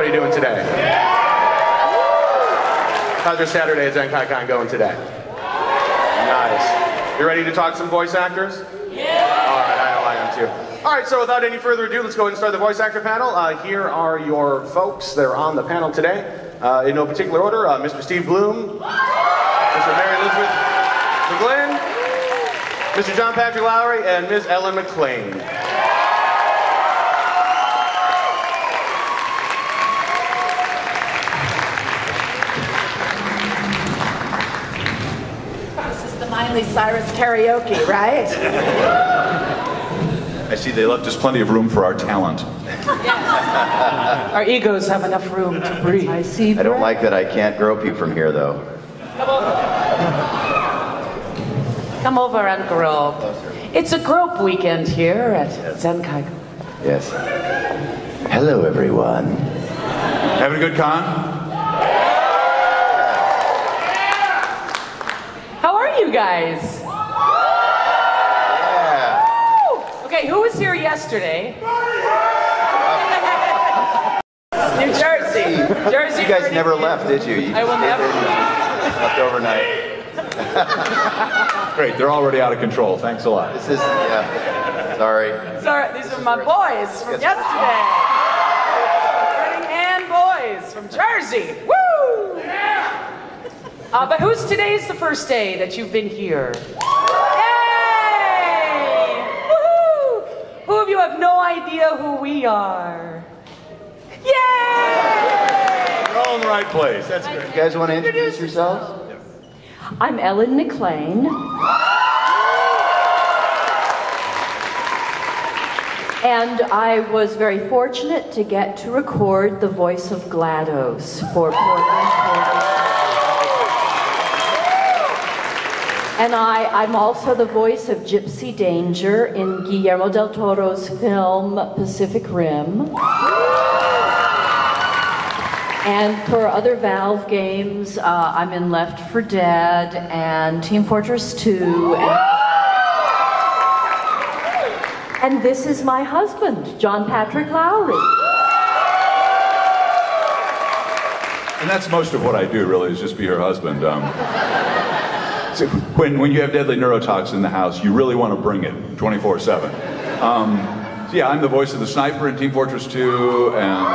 everybody doing today? How's your Saturday at Zenkaikon going today? Nice. You ready to talk some voice actors? Yeah! Alright, I know I am too. Alright, so without any further ado, let's go ahead and start the voice actor panel. Here are your folks that are on the panel today. In no particular order, Mr. Steve Blum, Mr. Mary Elizabeth McGlynn, Mr. John Patrick Lowrie, and Ms. Ellen McLain. This is the Miley Cyrus karaoke, right? I see they left us plenty of room for our talent. Yes. Our egos have enough room to breathe. I see. I don't like that I can't grope you from here, though. Come over. Come over and grope. It's a grope weekend here at Zenkaikon. Yes. Hello, everyone. Having a good con? How are you guys? Yeah. Okay, who was here yesterday? New Jersey. Jersey. You guys never left, did you? I will never. Left overnight. Great, they're already out of control. Thanks a lot. This is, yeah. Sorry. Sorry, these are my boys from yesterday. Burning Hand boys from Jersey. Woo! But who's today's the first day that you've been here? Yay! Woohoo! Who of you have no idea who we are? Yay! We're all in the right place. That's great. You guys want to introduce yourselves? I'm Ellen McLain. And I was very fortunate to get to record the voice of GLaDOS for Portland. And I'm also the voice of Gypsy Danger in Guillermo del Toro's film Pacific Rim. And for other Valve games, I'm in Left 4 Dead and Team Fortress 2. And this is my husband, John Patrick Lowrie. And that's most of what I do, really, is just be her husband. So when you have deadly neurotoxin in the house, you really want to bring it 24/7. So yeah, I'm the voice of the sniper in Team Fortress 2, and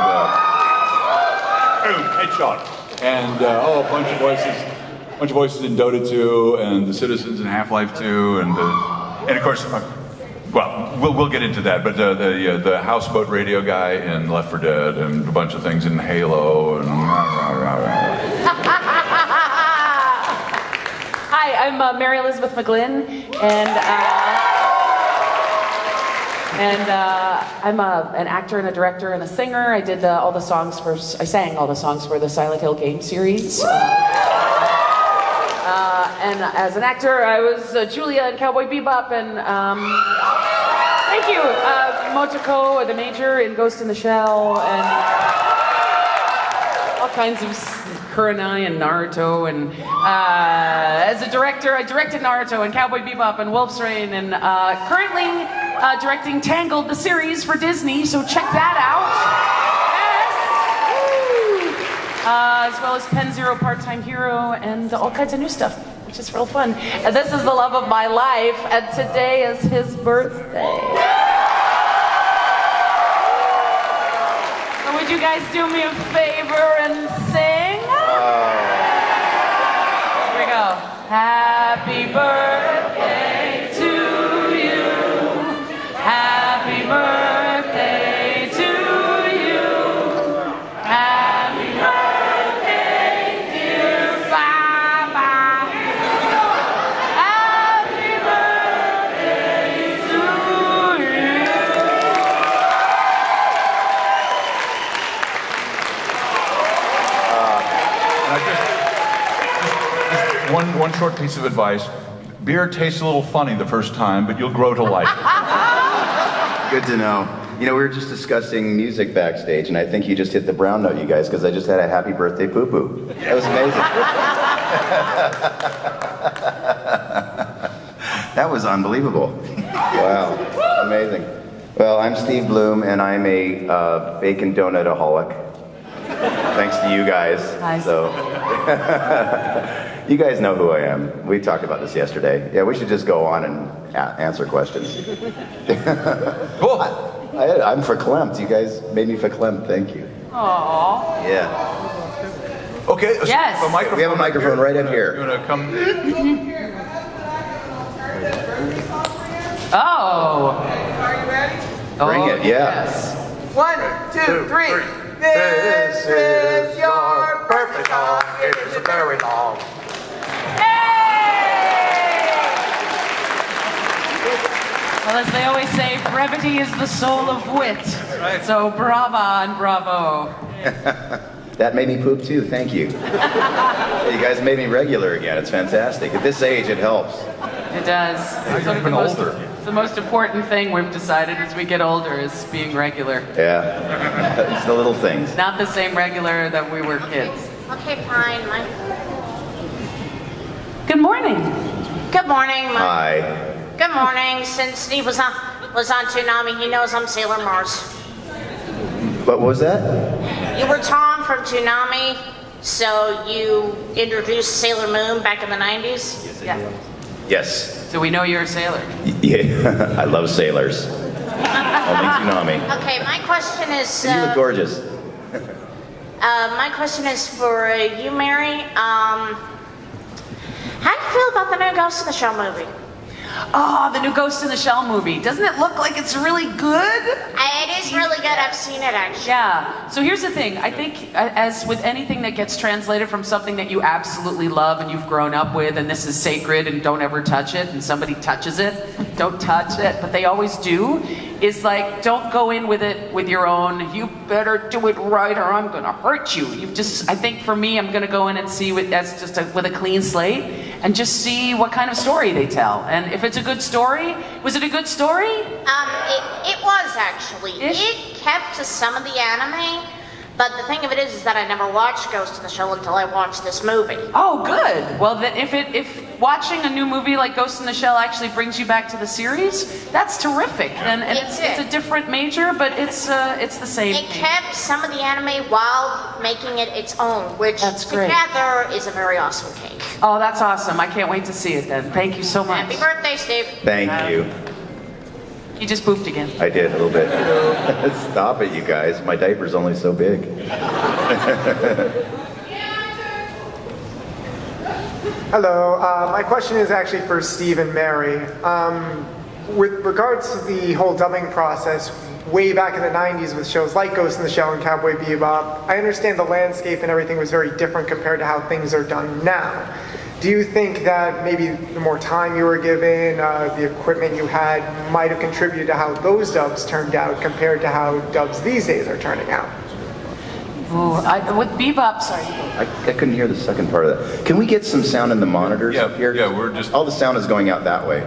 boom, headshot. And a bunch of voices in Dota 2, and the citizens in Half-Life 2, and of course, well, we'll get into that. But the houseboat radio guy in Left 4 Dead, and a bunch of things in Halo, and. Hi, I'm Mary Elizabeth McGlynn, and I'm an actor and a director and a singer. I did I sang all the songs for the Silent Hill game series. And as an actor, I was Julia in Cowboy Bebop, and thank you, Motoko, the Major in Ghost in the Shell, and all kinds of Kurenai and Naruto, and as a director, I directed Naruto and Cowboy Bebop and Wolf's Rain, and currently directing Tangled, the series for Disney, so check that out. Yes! As well as Pen Zero Part-Time Hero and all kinds of new stuff, which is real fun. This is the love of my life, and today is his birthday. So would you guys do me a favor and sing? Here we go. Happy birthday to you. Happy birthday to you. Happy birthday, dear Papa. Happy birthday to you. One short piece of advice. Beer tastes a little funny the first time, but you'll grow to like it. Good to know. You know, we were just discussing music backstage, and I think you just hit the brown note, you guys, because I just had a happy birthday poo-poo. That was amazing. That was unbelievable. Wow, amazing. Well, I'm Steve Blum, and I'm a bacon donut-aholic. thanks to you guys. Hi. So, you guys know who I am. We talked about this yesterday. Yeah, we should just go on and answer questions. Cool. I'm verklempt. You guys made me verklempt. Thank you. Aww. Yeah. Okay. Yes. So a microphone We have a microphone right up here. You want to come? Oh. Are you ready? Bring it, yeah. Yes. 1, 2, 3. This is your birthday song. It is a very long. Well, as they always say, brevity is the soul of wit. right. So brava and bravo. That made me poop too. Thank you. You guys made me regular again. It's fantastic. At this age, it helps. It does. It's sort of even older. It's the most important thing we've decided as we get older is being regular. Yeah. It's the little things. Not the same regular that we were kids. Okay, fine. Good morning. Good morning. Hi. Good morning. Since Steve was on Toonami, he knows I'm Sailor Mars. What was that? You were Tom from Toonami, so you introduced Sailor Moon back in the 90s? Yeah. Yes. So we know you're a sailor. Yeah. I love sailors. Only Toonami. Okay, my question is... You look gorgeous. my question is for you, Mary. How do you feel about the new Ghost in the Shell movie? Oh, the new Ghost in the Shell movie. Doesn't it look like it's really good? It is really good. I've seen it, actually. Yeah. So here's the thing. I think as with anything that gets translated from something that you absolutely love and you've grown up with and this is sacred and don't ever touch it and somebody touches it, don't touch it, but they always do, is like, don't go in with it with your own, you better do it right or I'm going to hurt you. I think for me, I'm going to go in and see with a clean slate and just see what kind of story they tell. And if it's a good story, was it a good story? It was actually. It kept to some of the anime, but the thing of it is that I never watched Ghost in the Shell until I watched this movie. Oh, good. Well, then if watching a new movie like Ghost in the Shell actually brings you back to the series, that's terrific. And it's a different major, but it's the same. It kept some of the anime while making it its own, which together is a very awesome cake. Oh, that's awesome. I can't wait to see it then. Thank you so much. Happy birthday, Steve. Thank you. You just pooped again. I did, a little bit. Stop it, you guys. My diaper's only so big. Hello. My question is actually for Steve and Mary. With regards to the whole dubbing process, way back in the 90s with shows like Ghost in the Shell and Cowboy Bebop, I understand the landscape and everything was very different compared to how things are done now. Do you think that maybe the more time you were given, the equipment you had, might have contributed to how those dubs turned out compared to how dubs these days are turning out? Ooh, with Bebop, sorry. I couldn't hear the second part of that. Can we get some sound in the monitors up here? Yeah, we're just... All the sound is going out that way.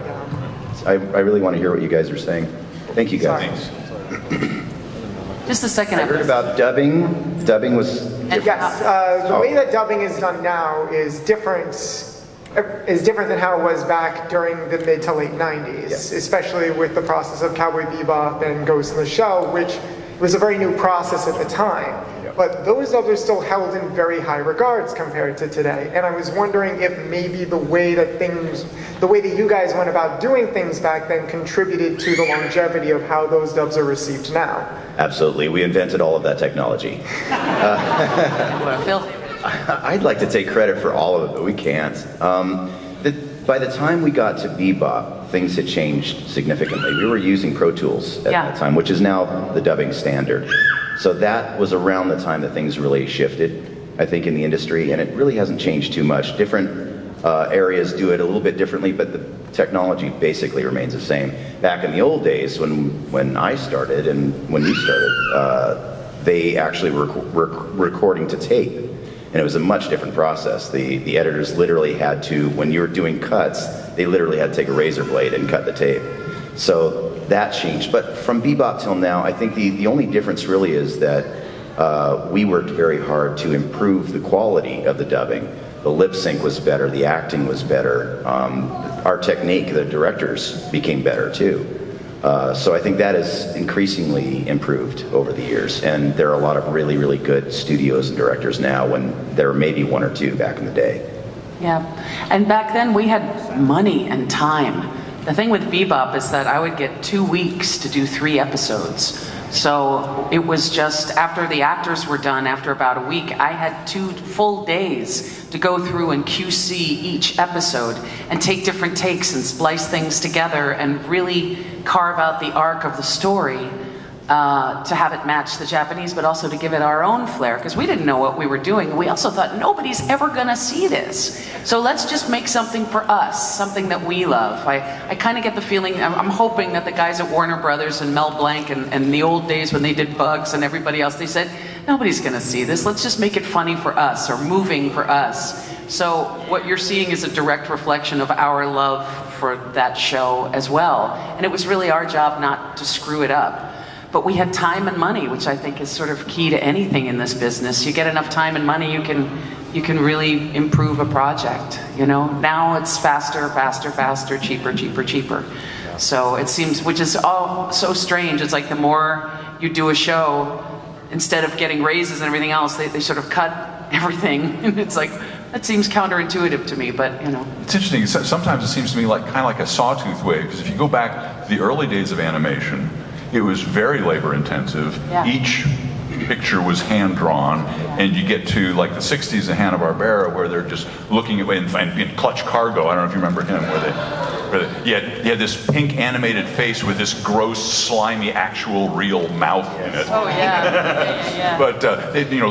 I really want to hear what you guys are saying. Thank you, guys. Just the second I heard about dubbing. Dubbing was different. Yes, the way that dubbing is done now is different than how it was back during the mid to late 90s, especially with the process of Cowboy Bebop and Ghost in the Shell, which was a very new process at the time. But those dubs are still held in very high regards compared to today. And I was wondering if maybe the way that you guys went about doing things back then contributed to the longevity of how those dubs are received now. Absolutely. We invented all of that technology. I'd like to take credit for all of it, but we can't. By the time we got to Bebop, things had changed significantly. We were using Pro Tools at that time, which is now the dubbing standard. So that was around the time that things really shifted, I think, in the industry, and it really hasn't changed too much. Different areas do it a little bit differently, but the technology basically remains the same. Back in the old days, when I started and when you started, they actually were recording to tape, and it was a much different process. The editors literally had to, when you were doing cuts, they literally had to take a razor blade and cut the tape. So that changed. But from Bebop till now, I think the only difference really is that we worked very hard to improve the quality of the dubbing. The lip sync was better, the acting was better, our technique, the directors became better too. So I think that has increasingly improved over the years, and there are a lot of really, really good studios and directors now when there were maybe one or two back in the day. Yeah, and back then we had money and time. The thing with Bebop is that I would get 2 weeks to do 3 episodes. So it was just, after the actors were done, after about a week, I had 2 full days to go through and QC each episode and take different takes and splice things together and really carve out the arc of the story to have it match the Japanese, but also to give it our own flair, because we didn't know what we were doing. We also thought, nobody's ever gonna see this. So let's just make something for us, something that we love. I kind of get the feeling, I'm hoping that the guys at Warner Brothers and Mel Blanc and the old days when they did Bugs and everybody else, they said, nobody's gonna see this. Let's just make it funny for us or moving for us. So what you're seeing is a direct reflection of our love for that show as well. And it was really our job not to screw it up. But we had time and money, which I think is sort of key to anything in this business. You get enough time and money, you can really improve a project. You know, now it's faster, faster, faster, cheaper, cheaper, cheaper. So it seems, which is all so strange. It's like the more you do a show, instead of getting raises and everything else, they sort of cut everything. And it's like, that seems counterintuitive to me, but you know. It's interesting. Sometimes it seems to me like kind of like a sawtooth wave, because if you go back to the early days of animation, it was very labor intensive. Yeah. Each picture was hand drawn, and you get to like the 60s of Hanna-Barbera where they're just looking at, in Clutch Cargo, I don't know if you remember him, you had this pink animated face with this gross, slimy, actual real mouth in it. Oh yeah. But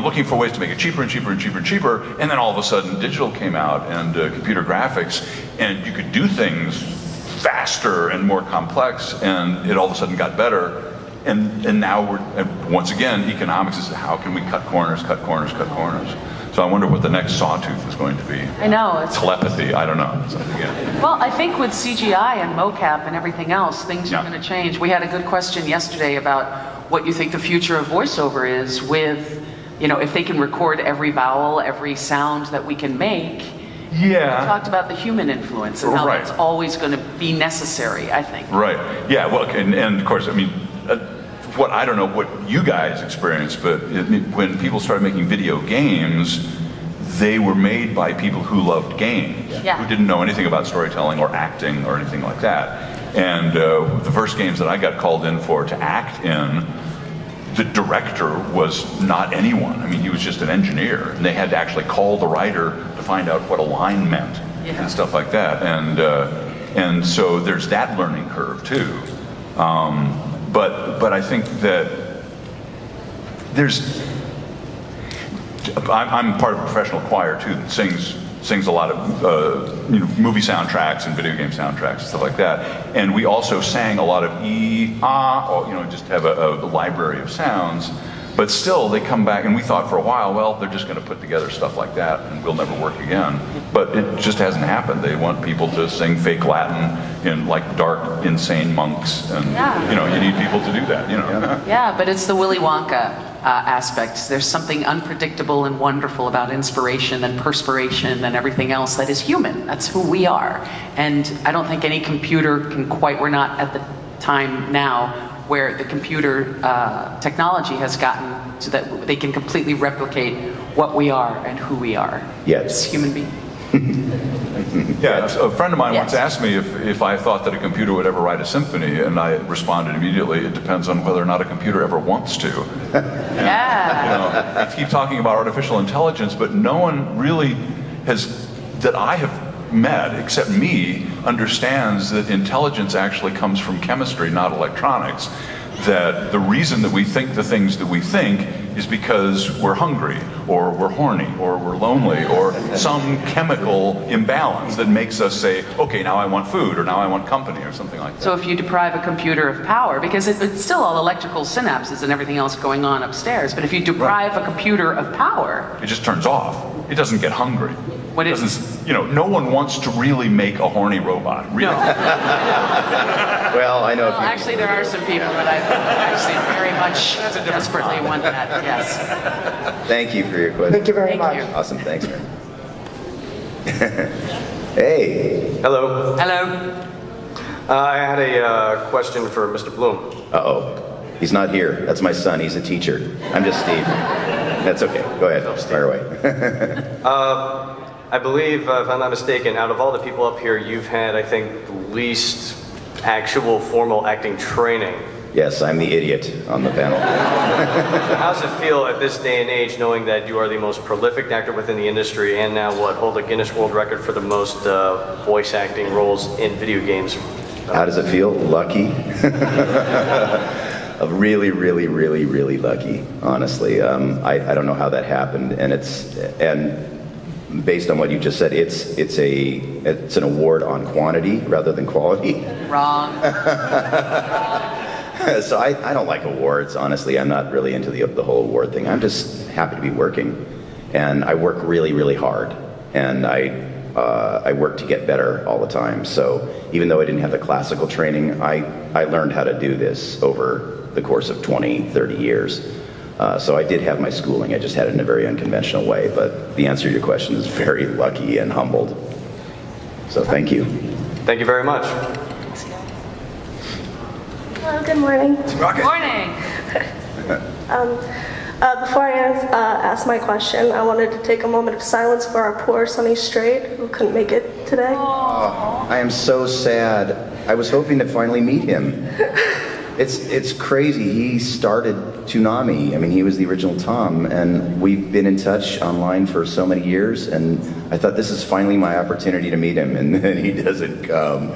looking for ways to make it cheaper and cheaper and cheaper and cheaper, and then all of a sudden digital came out and computer graphics, and you could do things faster and more complex, and it all of a sudden got better. And now once again, economics is how can we cut corners, cut corners, cut corners. So I wonder what the next sawtooth is going to be. I know. It's telepathy, I don't know. Well, I think with CGI and mocap and everything else, things are going to change. We had a good question yesterday about what you think the future of voiceover is with, if they can record every vowel, every sound that we can make. Yeah. We talked about the human influence and how that's always going to be necessary, I think. Right. Yeah, well, and of course, I mean, I don't know what you guys experienced, but when people started making video games, they were made by people who loved games, who didn't know anything about storytelling or acting or anything like that. And the first games that I got called in for to act in, the director was not anyone. I mean, he was just an engineer, and they had to actually call the writer to find out what a line meant and stuff like that. And so there's that learning curve too. But I think that I'm part of a professional choir too that sings a lot of movie soundtracks and video game soundtracks and stuff like that. And we also sang a lot of just have a library of sounds. But still, they come back, and we thought for a while, well, they're just going to put together stuff like that, and we'll never work again. But it just hasn't happened. They want people to sing fake Latin in like dark, insane monks, and you need people to do that. Yeah, but it's the Willy Wonka aspect. There's something unpredictable and wonderful about inspiration and perspiration and everything else that is human. That's who we are, and I don't think any computer can quite. We're not at the time now where the computer technology has gotten so that they can completely replicate what we are and who we are as human beings. Yeah, a friend of mine once asked me if I thought that a computer would ever write a symphony, and I responded immediately, it depends on whether or not a computer ever wants to. I keep talking about artificial intelligence, but no one really that I have met, except me, understands that intelligence actually comes from chemistry, not electronics. That the reason that we think the things that we think is because we're hungry, or we're horny, or we're lonely, or some chemical imbalance that makes us say, okay, now I want food, or now I want company, or something like that. So if you deprive a computer of power, because it's still all electrical synapses and everything else going on upstairs, but if you deprive a computer of power, it just turns off. It doesn't get hungry. What it doesn't, no one wants to really make a horny robot. Really. No. Well, I know. Actually, there are some people that I actually very much desperately want that. Yes. Thank you for your question. Thank you very much. Awesome. Thanks, man. Hey. Hello. Hello. I had a question for Mr. Blum. Uh-oh. He's not here. That's my son. He's a teacher. I'm just Steve. That's okay. Go ahead. Fire away. I believe, if I'm not mistaken, out of all the people up here, you've had, I think, the least actual formal acting training. Yes, I'm the idiot on the panel. How does it feel at this day and age knowing that you are the most prolific actor within the industry and now hold a Guinness World Record for the most voice acting roles in video games? How does it feel? Lucky. Really, really, really, really lucky, honestly. I don't know how that happened, and based on what you just said, it's an award on quantity rather than quality. Wrong. So I don't like awards, honestly. I'm not really into the whole award thing. I'm just happy to be working, and I work really, really hard, and I work to get better all the time. So even though I didn't have the classical training, I learned how to do this over the course of 20, 30 years. So I did have my schooling, I just had it in a very unconventional way, but the answer to your question is very lucky and humbled. So thank you. Thank you very much. Hello, good morning. Good morning. Before I ask my question, I wanted to take a moment of silence for our poor Sonny Strait, who couldn't make it today. Oh, I am so sad. I was hoping to finally meet him. It's crazy. He started Toonami. I mean, he was the original Tom, and we've been in touch online for so many years, and I thought this is finally my opportunity to meet him, and then he doesn't come.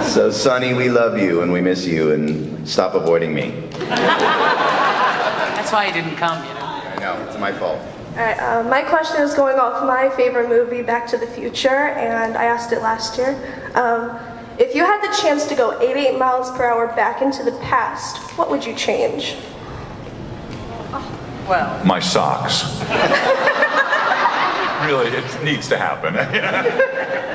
So, Sonny, we love you, and we miss you, and stop avoiding me. That's why he didn't come, you know. I know, it's my fault. Alright, my question is going off my favorite movie, Back to the Future, and I asked it last year. If you had the chance to go 88 miles per hour back into the past, what would you change? Well, my socks. Really, it needs to happen.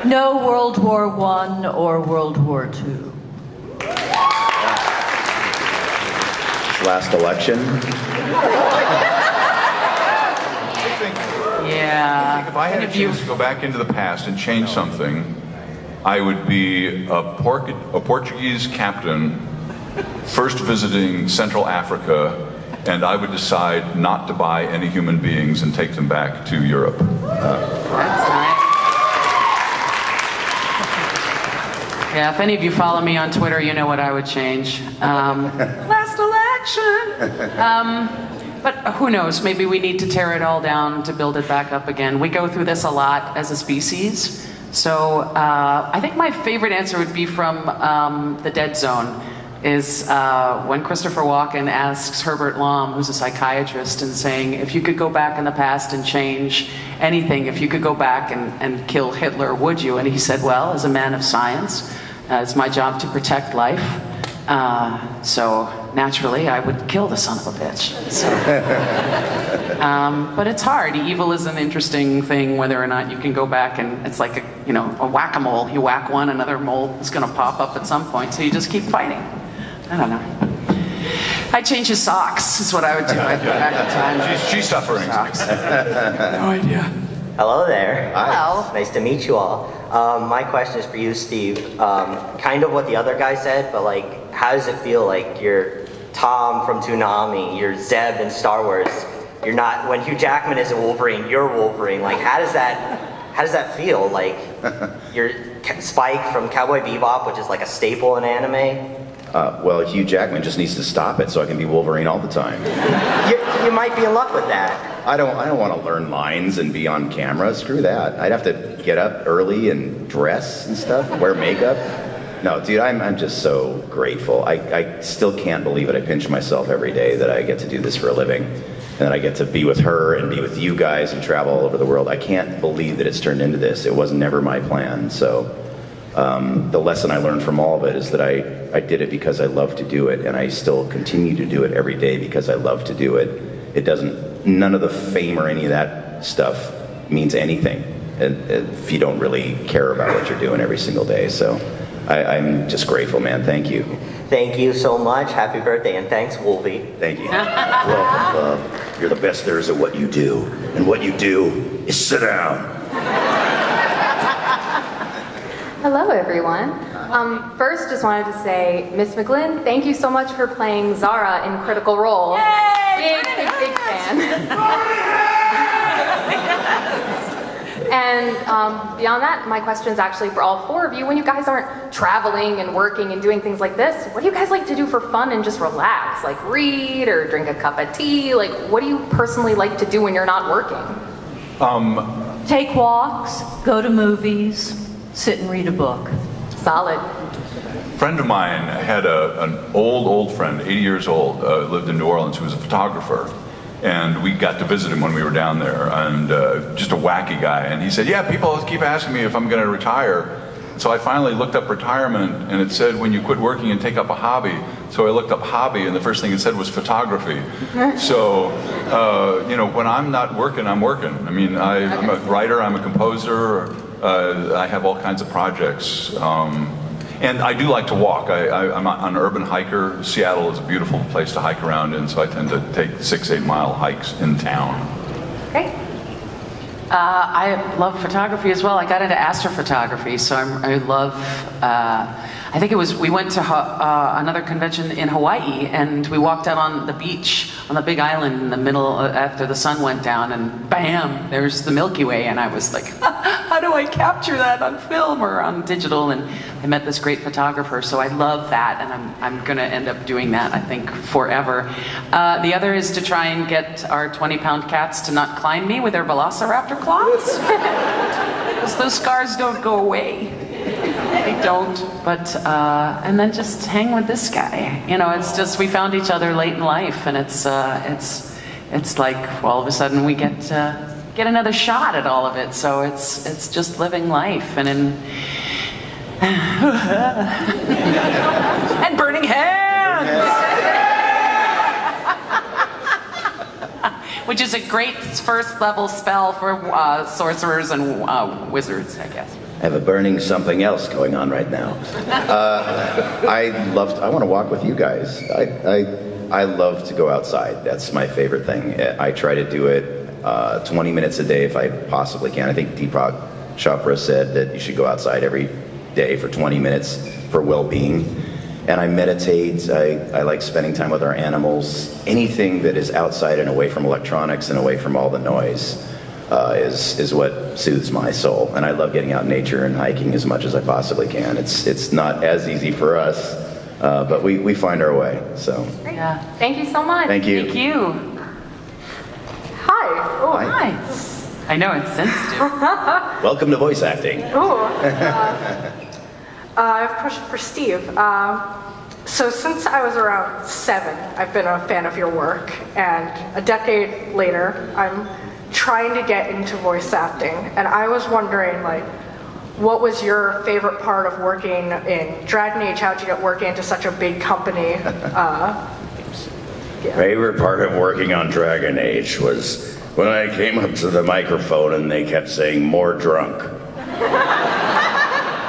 No World War I or World War II. Last election. yeah. I think if I had a chance to go back into the past and change something, I would be a Portuguese captain first visiting Central Africa, and I would decide not to buy any human beings and take them back to Europe. That's nice. Yeah, if any of you follow me on Twitter, you know what I would change. Last election! But who knows, maybe we need to tear it all down to build it back up again. We go through this a lot as a species. So I think my favorite answer would be from The Dead Zone, is when Christopher Walken asks Herbert Lom, who's a psychiatrist, and saying, if you could go back in the past and change anything, if you could go back and kill Hitler, would you? And he said, well, as a man of science, it's my job to protect life. So naturally, I would kill the son of a bitch. So. But it's hard. Evil is an interesting thing, whether or not you can go back, and it's like a whack-a-mole. You whack one, another mole is going to pop up at some point, so you just keep fighting. I don't know. I'd change his socks, is what I would do. I'd go back in time. She's suffering. Socks. No idea. Hello there. Hello. Nice to meet you all. My question is for you, Steve. Kind of what the other guy said, but like, how does it feel like you're Tom from Toonami, you're Zeb in Star Wars, you're not, when Hugh Jackman is a Wolverine, you're Wolverine. Like, how does that feel? Like, you're Spike from Cowboy Bebop, which is like a staple in anime. Well, Hugh Jackman just needs to stop it so I can be Wolverine all the time. You might be in luck with that. I don't want to learn lines and be on camera. Screw that. I'd have to get up early and dress and stuff, wear makeup. No, dude, I'm just so grateful. I still can't believe it. I pinch myself every day that I get to do this for a living. And that I get to be with her and be with you guys and travel all over the world. I can't believe that it's turned into this. It was never my plan. So the lesson I learned from all of it is that I did it because I love to do it, and I still continue to do it every day because I love to do it. None of the fame or any of that stuff means anything if you don't really care about what you're doing every single day. So I'm just grateful, man. Thank you. Thank you so much. Happy birthday, and thanks, Wolvie. Thank you. Welcome, love. You're the best there is at what you do, and what you do is sit down. Hello, everyone. First, just wanted to say, Miss McGlynn, thank you so much for playing Zara in Critical Role. Yay! Big fan. And beyond that, my question is actually for all four of you. When you guys aren't traveling and working and doing things like this, what do you guys like to do for fun and just relax? Like read or drink a cup of tea? Like, what do you personally like to do when you're not working? Take walks, go to movies, sit and read a book. Solid. A friend of mine had an old friend, 80 years old, lived in New Orleans, who was a photographer. And we got to visit him when we were down there, and just a wacky guy. And he said, yeah, people keep asking me if I'm going to retire. So I finally looked up retirement, and it said when you quit working and take up a hobby. So I looked up hobby, and the first thing it said was photography. So, you know, when I'm not working, I'm working. I mean, I'm a writer, I'm a composer, I have all kinds of projects. And I do like to walk. I'm an urban hiker. Seattle is a beautiful place to hike around in, so I tend to take 6-8 mile hikes in town. Great. I love photography as well. I got into astrophotography, so I love, I think it was, we went to another convention in Hawaii, and we walked out on the beach on the big island in the middle after the sun went down, and bam, there's the Milky Way, and I was like, how do I capture that on film or on digital? And I met this great photographer, so I love that, and I'm gonna end up doing that, I think, forever. The other is to try and get our 20-pound cats to not climb me with their velociraptor claws, because those scars don't go away. They don't, but, and then just hang with this guy. You know, it's just, we found each other late in life, and it's like, well, all of a sudden we get another shot at all of it, so it's just living life, and and burning hands! Which is a great first level spell for sorcerers and wizards, I guess. I have a burning something else going on right now. I want to walk with you guys. I love to go outside. That's my favorite thing. I try to do it 20 minutes a day if I possibly can. I think Deepak Chopra said that you should go outside every day for 20 minutes for well-being. And I meditate. I like spending time with our animals. Anything that is outside and away from electronics and away from all the noise is what soothes my soul. And I love getting out in nature and hiking as much as I possibly can. It's not as easy for us, but we find our way. So. Great. Yeah. Thank you so much. Thank you. Thank you. Hi. Oh, hi. I know, it's sensitive. Welcome to voice acting. Oh. I have a question for Steve. So since I was around 7, I've been a fan of your work, and a decade later, I'm trying to get into voice acting, and I was wondering, like, what was your favorite part of working in Dragon Age? How'd you get working into such a big company? Yeah. Favorite part of working on Dragon Age was when I came up to the microphone and they kept saying, "More drunk."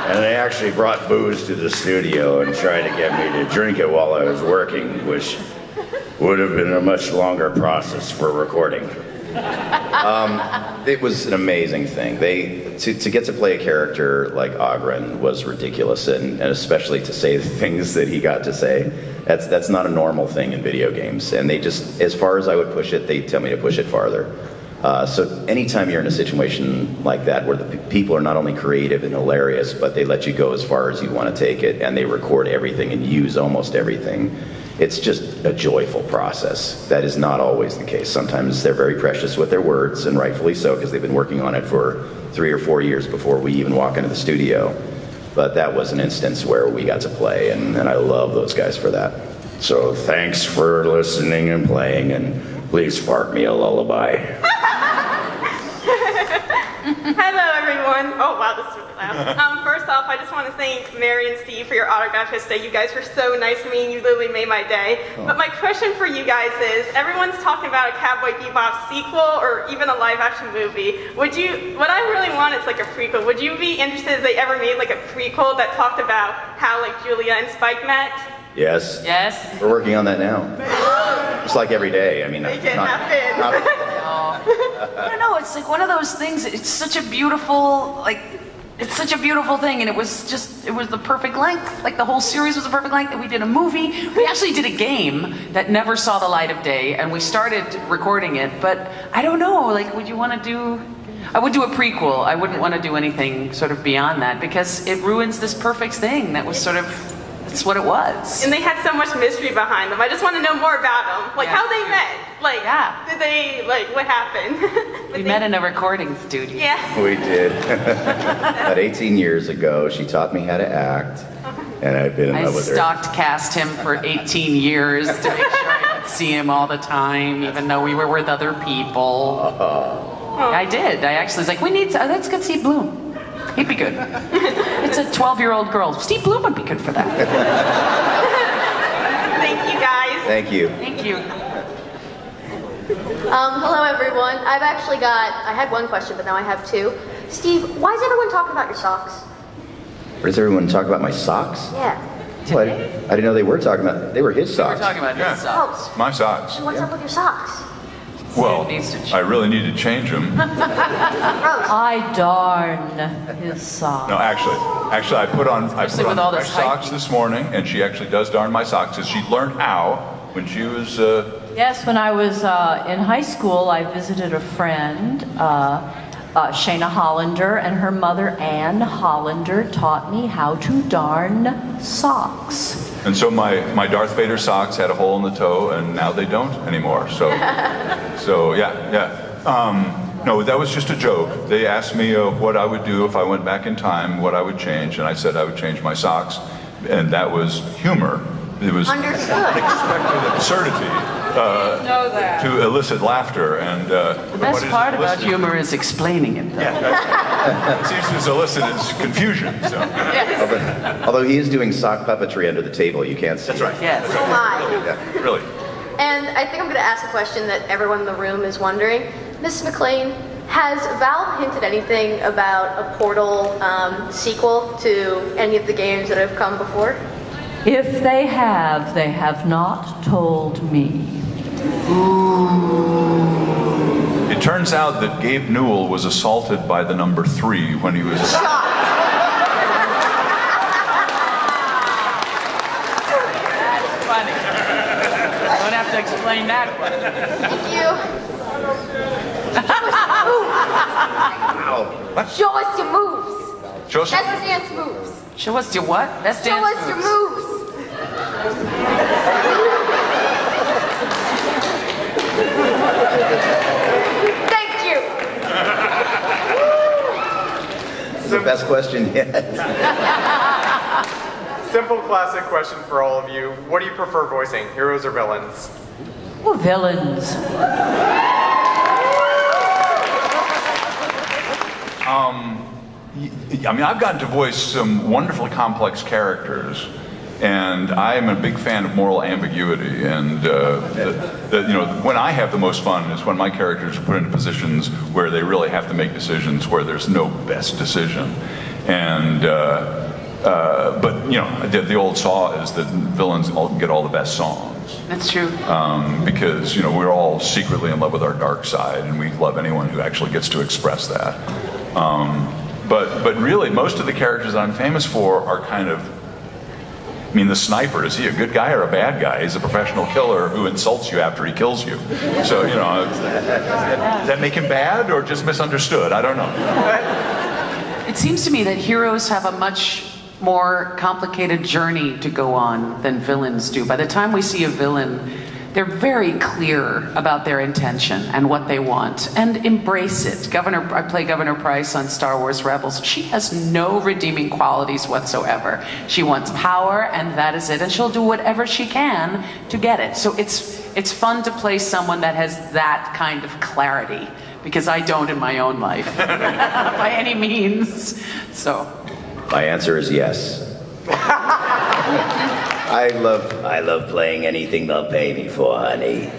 And they actually brought booze to the studio and tried to get me to drink it while I was working, which would have been a much longer process for recording. It was an amazing thing. To get to play a character like Ogren was ridiculous, and especially to say the things that he got to say. That's not a normal thing in video games, and they just, as far as I would push it, they tell me to push it farther. So anytime you're in a situation like that where the people are not only creative and hilarious, but they let you go as far as you want to take it, and they record everything and use almost everything, it's just a joyful process. That is not always the case. Sometimes they're very precious with their words, and rightfully so, because they've been working on it for 3 or 4 years before we even walk into the studio. But that was an instance where we got to play, and I love those guys for that. So thanks for listening and playing, and please fart me a lullaby. Hello, everyone. Oh, wow, this is really loud. First off, I just want to thank Mary and Steve for your autograph yesterday. You guys were so nice to me, and you literally made my day. Oh. But my question for you guys is, everyone's talking about a Cowboy Bebop sequel or even a live-action movie. What I really want is like a prequel. Would you be interested if they ever made like a prequel that talked about how like Julia and Spike met? Yes. Yes. We're working on that now. Just like every day. I mean, make it happen. I don't know, it's like one of those things, it's such a beautiful, like, it's such a beautiful thing, and it was the perfect length. Like the whole series was the perfect length, and we did a movie. We actually did a game that never saw the light of day, and we started recording it, but I don't know, like, would you want to do... I would do a prequel. I wouldn't want to do anything sort of beyond that, because it ruins this perfect thing that was sort of... That's what it was. And they had so much mystery behind them. I just want to know more about them. Like, how they met. Like, did they, like, what happened? We met in a recording studio. Yeah. We did. About 18 years ago, she taught me how to act, and I've been in love with her. I stalked cast him for 18 years to make sure I could see him all the time, even though we were with other people. I did. I actually was like, let's get Steve Blum. He'd be good. It's a 12-year-old girl. Steve Blum would be good for that. Thank you, guys. Thank you. Thank you. Hello, everyone. I had one question, but now I have two. Steve, why is everyone talking about your socks? What does everyone talk about my socks? Yeah. Well, I didn't know they were talking about. They were his socks. We're talking about his socks. My socks. And what's up with your socks? Well, I really need to change them. I darn his socks. No, actually, I put on with all fresh this socks this morning, and she actually does darn my socks, because she learned how when she was. Yes, when I was in high school, I visited a friend, Shayna Hollander, and her mother, Ann Hollander, taught me how to darn socks. And so my Darth Vader socks had a hole in the toe, and now they don't anymore. So yeah. No, that was just a joke. They asked me what I would do if I went back in time, what I would change, and I said I would change my socks, and that was humor. It was unexpected absurdity to elicit laughter, and the best part about humor is explaining it. Though. Yeah, it seems to elicit is confusion. So. Although he is doing sock puppetry under the table, you can't see. That's right. Yes. Oh my. Yeah, really. And I think I'm going to ask a question that everyone in the room is wondering. Mrs. McLain, has Valve hinted anything about a Portal sequel to any of the games that have come before? If they have not told me. It turns out that Gabe Newell was assaulted by the number 3 when he was. That's funny. I don't have to explain that one. Thank you. Show us your moves. Show us. That's the dance moves. Show us your what? That's Show dance us your moves. moves. Thank you. This is the best question yet. Simple classic question for all of you. What do you prefer voicing, heroes or villains? Well, villains. I mean, I've gotten to voice some wonderfully complex characters, and I am a big fan of moral ambiguity. And when I have the most fun is when my characters are put into positions where they really have to make decisions where there's no best decision. And but the old saw is that villains get all the best songs. That's true. Because we're all secretly in love with our dark side, and we love anyone who actually gets to express that. But really, most of the characters that I'm famous for are kind of, I mean, the sniper, is he a good guy or a bad guy? He's a professional killer who insults you after he kills you. So, does that make him bad or just misunderstood? I don't know. It seems to me that heroes have a much more complicated journey to go on than villains do. By the time we see a villain, they're very clear about their intention and what they want, and embrace it. I play Governor Price on Star Wars Rebels. She has no redeeming qualities whatsoever. She wants power, and that is it, and she'll do whatever she can to get it. So it's fun to play someone that has that kind of clarity, because I don't in my own life, by any means. So, my answer is yes. I love playing anything they'll pay me for, honey.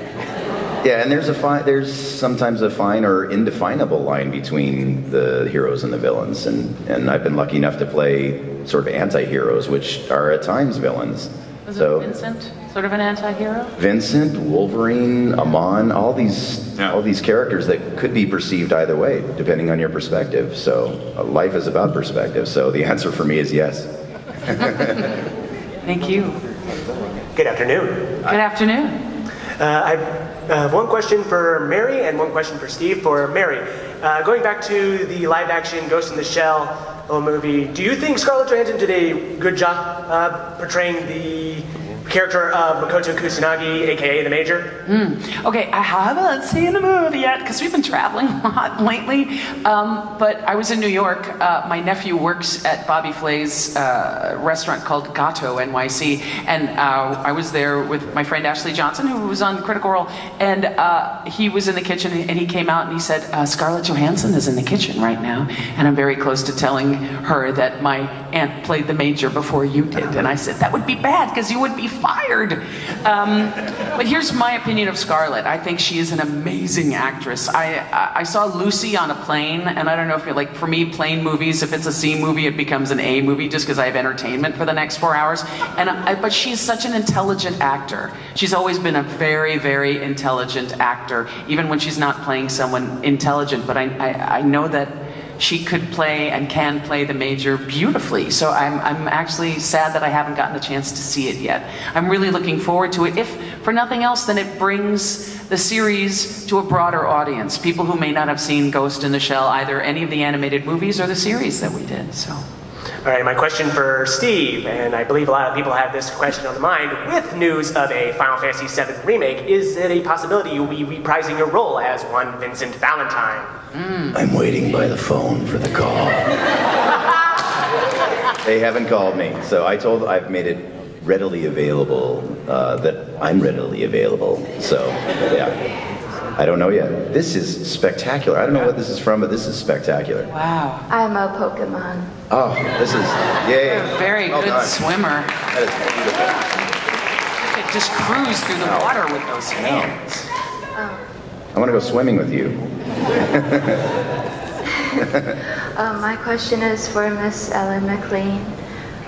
Yeah, and there's sometimes a fine or indefinable line between the heroes and the villains, and I've been lucky enough to play sort of anti-heroes, which are at times villains. Was So it Vincent, sort of an anti-hero? Vincent, Wolverine, Amon, all these characters that could be perceived either way, depending on your perspective. So life is about perspective. So the answer for me is yes. Thank you. Good afternoon. Good afternoon. I have one question for Mary and one question for Steve. For Mary, going back to the live-action Ghost in the Shell movie, do you think Scarlett Johansson did a good job portraying the character of Makoto Kusanagi, aka the Major? Okay, I haven't seen the movie yet because we've been traveling a lot lately. But I was in New York. My nephew works at Bobby Flay's restaurant called Gato NYC, and I was there with my friend Ashley Johnson, who was on Critical Role, and he was in the kitchen, and he came out and he said, Scarlett Johansson is in the kitchen right now, and I'm very close to telling her that my aunt played the Major before you did. And I said, that would be bad because you would be fired. But here's my opinion of Scarlett. I think she is an amazing actress. I saw Lucy on a plane, and I don't know if you're like, for me, plane movies, if it's a C movie, it becomes an A movie just because I have entertainment for the next 4 hours. But she's such an intelligent actor. She's always been a very, very intelligent actor, even when she's not playing someone intelligent. But I know that she could play and can play the Major beautifully. So I'm actually sad that I haven't gotten the chance to see it yet. I'm really looking forward to it. If for nothing else, then it brings the series to a broader audience. People who may not have seen Ghost in the Shell, either any of the animated movies or the series that we did, so. All right, my question for Steve, and I believe a lot of people have this question on the mind, with news of a Final Fantasy VII remake, is it a possibility you'll be reprising your role as one Vincent Valentine? I'm waiting by the phone for the call. They haven't called me, so I've made it readily available, that I'm readily available, so yeah. I don't know yet. This is spectacular. I don't know what this is from, but this is spectacular. Wow. I'm a Pokemon. Oh, this is, yay. You're a very good swimmer. That is beautiful. You could just cruise through the water with those hands. I want to go swimming with you. My question is for Miss Ellen McLain.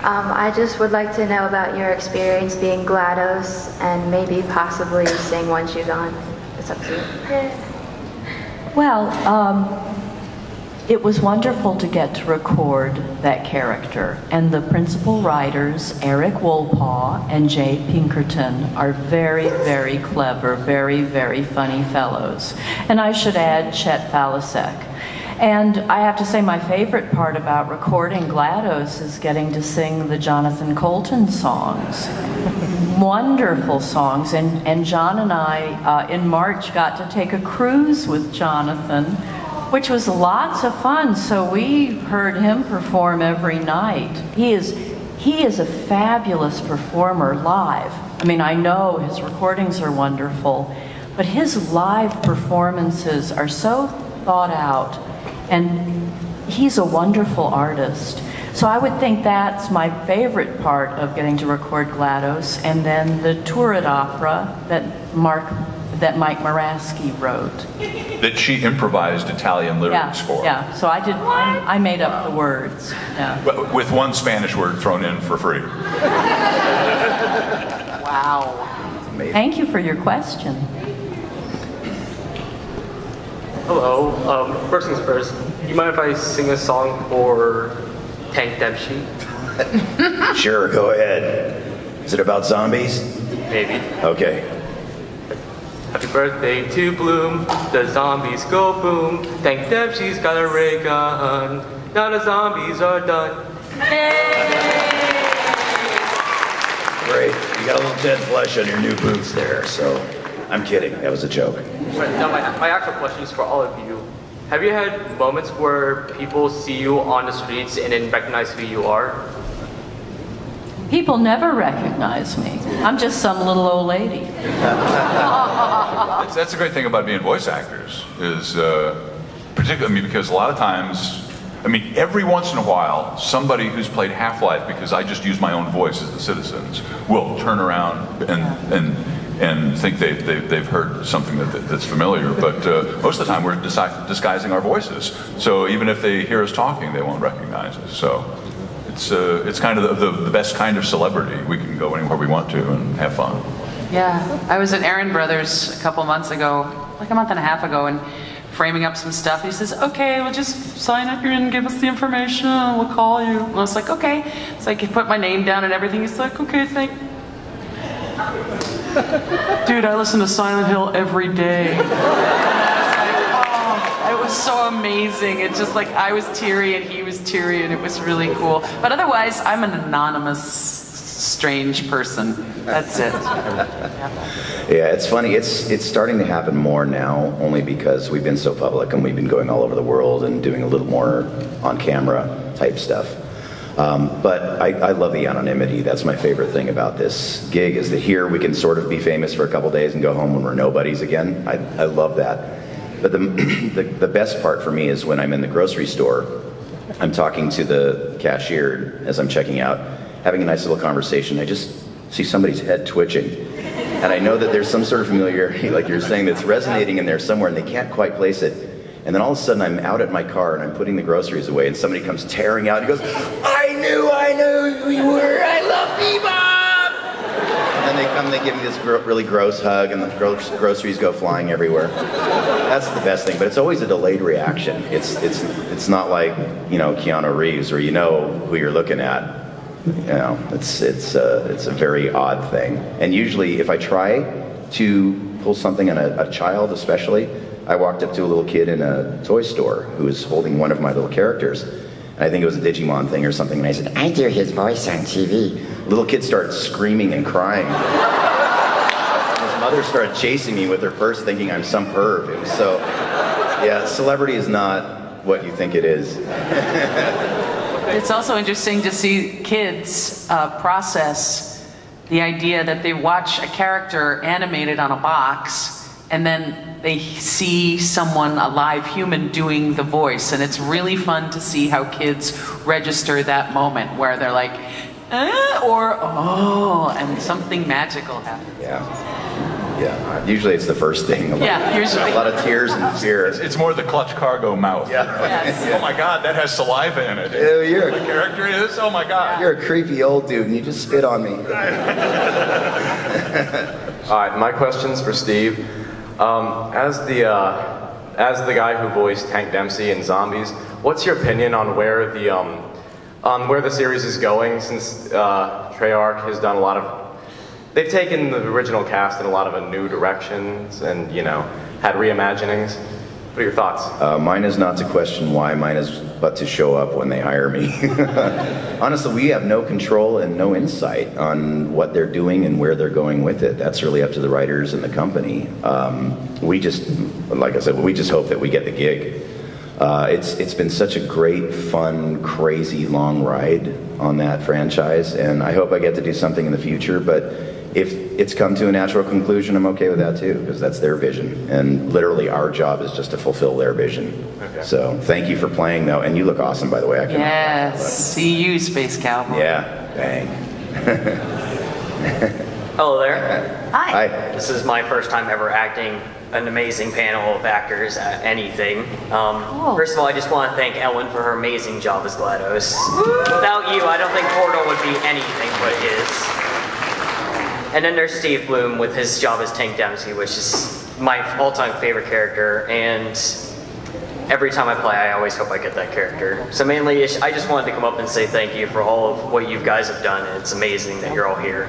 I just would like to know about your experience being GLaDOS and maybe possibly seeing Once You're Gone. It's up to you. Well, it was wonderful to get to record that character. And the principal writers, Eric Wolpaw and Jay Pinkerton, are very, very clever, very, very funny fellows. And I should add Chet Falasek. And I have to say my favorite part about recording GLaDOS is getting to sing the Jonathan Colton songs. Wonderful songs. And John and I, in March, got to take a cruise with Jonathan, which was lots of fun. So we heard him perform every night. He is a fabulous performer live. I mean, I know his recordings are wonderful, but his live performances are so thought out. And he's a wonderful artist. So I would think that's my favorite part of getting to record GLaDOS, and then the Turret opera that Mike Moraski wrote. That she improvised Italian lyrics for. Yeah, so I made up the words. Yeah. With one Spanish word thrown in for free. Wow. Thank you for your question. Hello. First things first, do you mind if I sing a song for Tank Dempsey? Sure, go ahead. Is it about zombies? Maybe. Okay. Happy birthday to Bloom, the zombies go boom. Tank Dempsey's got a ray gun, now the zombies are done. Great. You got a little dead flesh on your new boots there, so I'm kidding. That was a joke. Right, now my actual question is for all of you. Have you had moments where people see you on the streets and then recognize who you are? People never recognize me. I'm just some little old lady. That's the great thing about being voice actors, is particularly, because a lot of times, every once in a while, somebody who's played Half-Life, because I just use my own voice as the citizens, will turn around and think they've heard something that's familiar, but most of the time we're disguising our voices. So even if they hear us talking, they won't recognize us. So It's kind of the best kind of celebrity. We can go anywhere we want to and have fun. Yeah, I was at Aaron Brothers a couple months ago, like a month and a half ago, and framing up some stuff. He says, okay, we'll just sign up here and give us the information, and we'll call you. And I was like, okay. So I put my name down and everything. He's like, okay, Dude, I listen to Silent Hill every day. It was so amazing. It's just like I was teary and he was teary, and it was really cool. But otherwise, I'm an anonymous, strange person. That's it. Yeah, it's funny. It's starting to happen more now, only because we've been so public and we've been going all over the world and doing a little more on-camera type stuff. But I love the anonymity. That's my favorite thing about this gig, is that here we can sort of be famous for a couple days and go home when we're nobodies again. I love that. But the best part for me is when I'm in the grocery store, I'm talking to the cashier as I'm checking out, having a nice little conversation. I just see somebody's head twitching. And I know that there's some sort of familiarity, like you're saying, that's resonating in there somewhere, and they can't quite place it. And then all of a sudden I'm out at my car and I'm putting the groceries away, and somebody comes tearing out and goes, I knew who you were, I love Bebop! And then they come, they give me this really gross hug, and the groceries go flying everywhere. That's the best thing, but it's always a delayed reaction. It's not like, you know, Keanu Reeves, where you know who you're looking at. You know, it's a very odd thing. And usually if I try to pull something on a child especially, I walked up to a little kid in a toy store who was holding one of my little characters. And I think it was a Digimon thing or something, and I said, I hear his voice on TV. The little kid started screaming and crying. His mother started chasing me with her purse thinking I'm some perv. It was so, yeah, celebrity is not what you think it is. It's also interesting to see kids process the idea that they watch a character animated on a box, and then they see someone, a live human, doing the voice. And it's really fun to see how kids register that moment where they're like, or oh, and something magical happens. Yeah. Yeah, usually it's the first thing. Yeah, usually. A lot of tears and fear. It's more the clutch cargo mouth. Yeah. Yes. Oh my God, that has saliva in it. You're the character is? Oh my God. You're a creepy old dude and you just spit on me. All right, my question's for Steve. As the guy who voiced Hank Dempsey in Zombies, what's your opinion on where the series is going? Since Treyarch has done a lot of, they've taken the original cast in a lot of new directions, and had reimaginings. What are your thoughts? Mine is not to question why. Mine is but to show up when they hire me. Honestly, we have no control and no insight on what they're doing and where they're going with it. That's really up to the writers and the company. We just, like I said, we just hope that we get the gig. It's been such a great, fun, crazy, long ride on that franchise, and I hope I get to do something in the future, but if it's come to a natural conclusion, I'm okay with that too, because that's their vision, and literally our job is just to fulfill their vision. Okay. So thank you for playing, though, and you look awesome, by the way. Yes, see you, Space Cowboy. Yeah, bang. Hello there. Hi. This is my first time ever acting an amazing panel of actors at anything. First of all, I just want to thank Ellen for her amazing job as GLaDOS. Without you, I don't think Portal would be anything but it is. And then there's Steve Blum with his job as Tank Dempsey, which is my all-time favorite character, and every time I play, I always hope I get that character. So mainly, I just wanted to come up and say thank you for all of what you guys have done, and it's amazing that you're all here.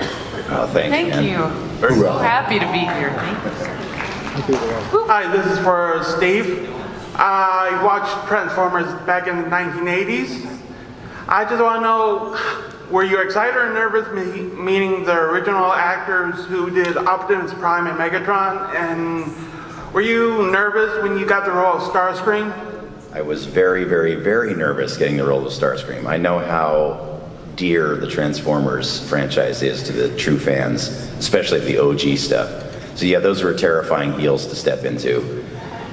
Oh, thank you. We're so happy to be here. Thank you. Hi, this is for Steve. I watched Transformers back in the 1980s. I just want to know, were you excited or nervous meeting the original actors who did Optimus Prime and Megatron? And were you nervous when you got the role of Starscream? I was very, very, very nervous getting the role of Starscream. I know how dear the Transformers franchise is to the true fans, especially the OG stuff. So yeah, those were terrifying heels to step into.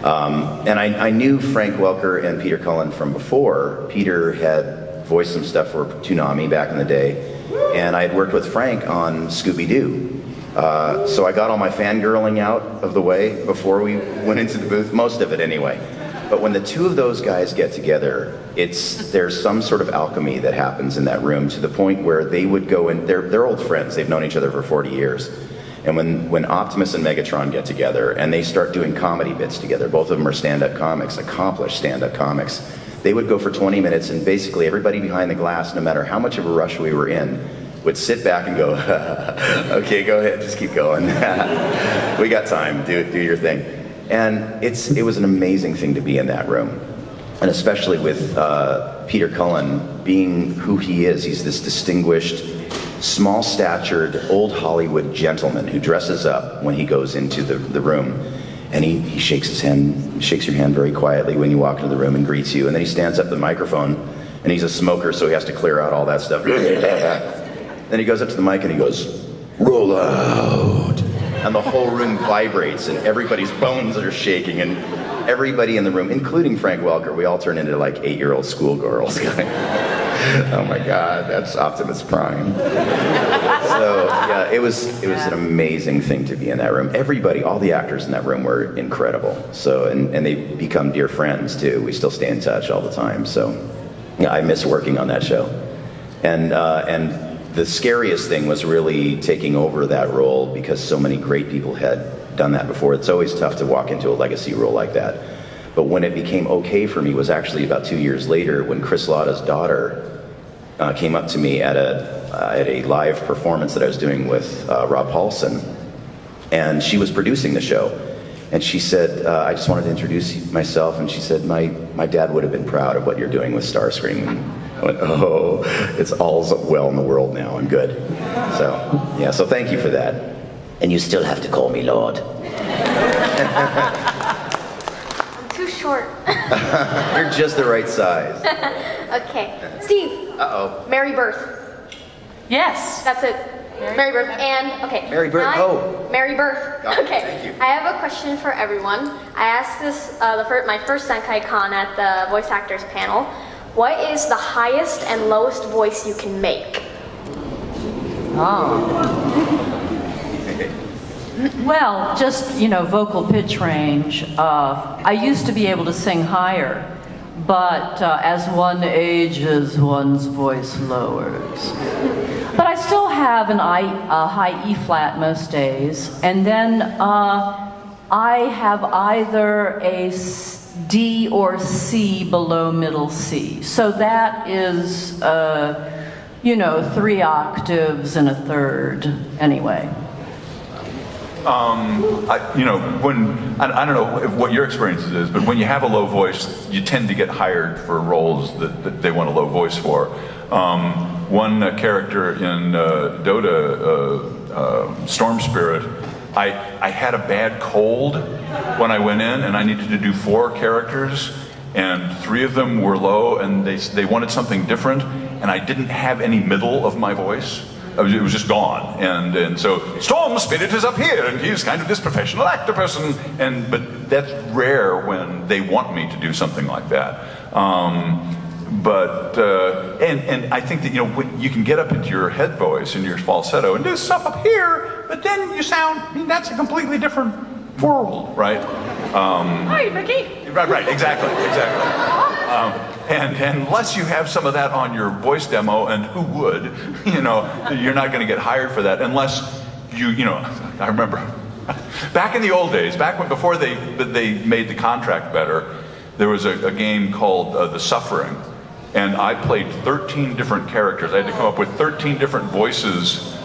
And I knew Frank Welker and Peter Cullen from before. Peter had voiced some stuff for Toonami back in the day, and I had worked with Frank on Scooby-Doo. So I got all my fangirling out of the way before we went into the booth, most of it anyway. But when the two of those guys get together, there's some sort of alchemy that happens in that room to the point where they would go in, they're old friends, they've known each other for 40 years. And when Optimus and Megatron get together and they start doing comedy bits together, both of them are stand-up comics, accomplished stand-up comics, they would go for 20 minutes and basically everybody behind the glass, no matter how much of a rush we were in, would sit back and go, okay, go ahead, just keep going. We got time, do your thing. And it was an amazing thing to be in that room. And especially with Peter Cullen being who he is. He's this distinguished, small-statured, old Hollywood gentleman who dresses up when he goes into the room. And he shakes his hand, shakes your hand very quietly when you walk into the room and greets you. And then he stands up to the microphone, and he's a smoker, so he has to clear out all that stuff. Then he goes up to the mic and he goes, roll out. And the whole room vibrates, and everybody's bones are shaking, and everybody in the room, including Frank Welker, we all turn into like 8-year-old schoolgirls. Oh my God, that's Optimus Prime. So yeah, it was an amazing thing to be in that room. Everybody, all the actors in that room were incredible. So and they become dear friends too. We still stay in touch all the time. So yeah, I miss working on that show. And the scariest thing was really taking over that role because so many great people had done that before. It's always tough to walk into a legacy role like that. But when it became okay for me was actually about 2 years later when Chris Latta's daughter came up to me at a live performance that I was doing with Rob Paulson. And she was producing the show. And she said, I just wanted to introduce myself. And she said, my dad would have been proud of what you're doing with Starscream. And I went, oh, it's all well in the world now. I'm good. So, yeah, so thank you for that. And you still have to call me Lord. I'm too short. You're just the right size. Okay. Steve. Uh-oh. Mary Birth. Yes. That's it. Mary Birth. And, okay. Mary Birth, Mary Birth. Got it. Okay. Thank you. I have a question for everyone. I asked this my first Zenkaikon at the voice actors panel. What is the highest and lowest voice you can make? Well, just, vocal pitch range. I used to be able to sing higher, but as one ages, one's voice lowers. But I still have a high E flat most days, and then I have either a D or C below middle C. So that is, 3 octaves and a third, anyway. I don't know what your experience is, but when you have a low voice, you tend to get hired for roles that they want a low voice for. One character in Dota, Storm Spirit, I had a bad cold when I went in, and I needed to do 4 characters, and 3 of them were low, and they wanted something different, and I didn't have any middle of my voice. It was just gone, and so Storm Spirit is up here, and he's kind of this professional actor person, but that's rare when they want me to do something like that. And I think that when you can get up into your head voice and your falsetto and do stuff up here, but then you sound that's a completely different world, right? Hi, Mickey. Right, exactly. And unless you have some of that on your voice demo, and who would, you're not going to get hired for that unless I remember back in the old days, before they made the contract better, there was a game called The Suffering, and I played 13 different characters. I had to come up with 13 different voices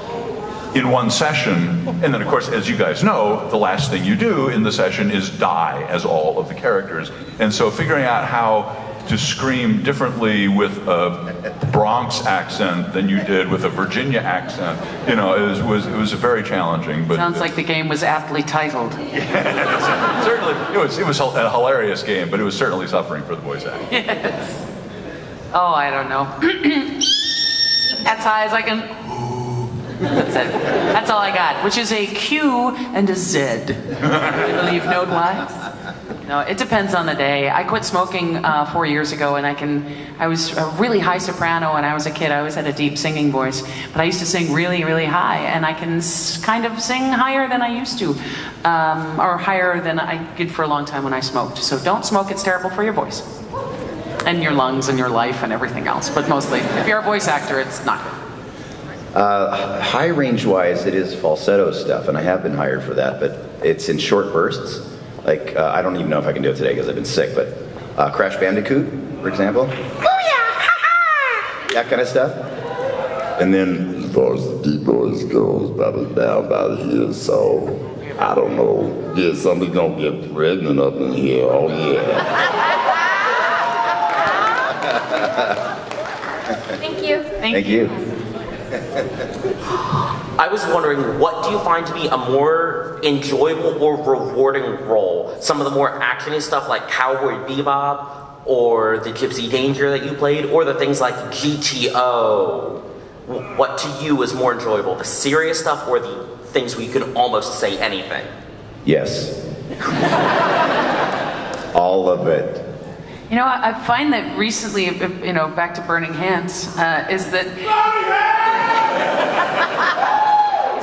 in one session, and then of course, as you guys know, the last thing you do in the session is die as all of the characters. And so figuring out how to scream differently with a Bronx accent than you did with a Virginia accent, it was very challenging. But sounds like the game was aptly titled. Yeah, certainly, it was a hilarious game, but it was certainly suffering for the voice acting. Yes. Oh, I don't know. As high as I can. That's it. That's all I got, which is a Q and a Z. I believe, note-wise. No, it depends on the day. I quit smoking 4 years ago, and I was a really high soprano when I was a kid. I always had a deep singing voice, but I used to sing really, really high, and I can kind of sing higher than I used to, or higher than I did for a long time when I smoked. So don't smoke, it's terrible for your voice. And your lungs and your life and everything else, but mostly, if you're a voice actor, it's not good. High range wise, it is falsetto stuff, and I have been hired for that, but it's in short bursts. Like, I don't even know if I can do it today because I've been sick, but Crash Bandicoot, for example. That kind of stuff. And then, as far as the deep voice goes, about down about here, so I don't know. Yeah, somebody's gonna get pregnant up in here. Oh, yeah. Thank you. Thank you. I was wondering, what do you find to be a more enjoyable or rewarding role? Some of the more actiony stuff like Cowboy Bebop, or the Gypsy Danger that you played, or the things like GTO. What to you is more enjoyable, the serious stuff or the things where you can almost say anything? Yes. All of it. You know, I find that recently, you know, back to Burning Hands, is that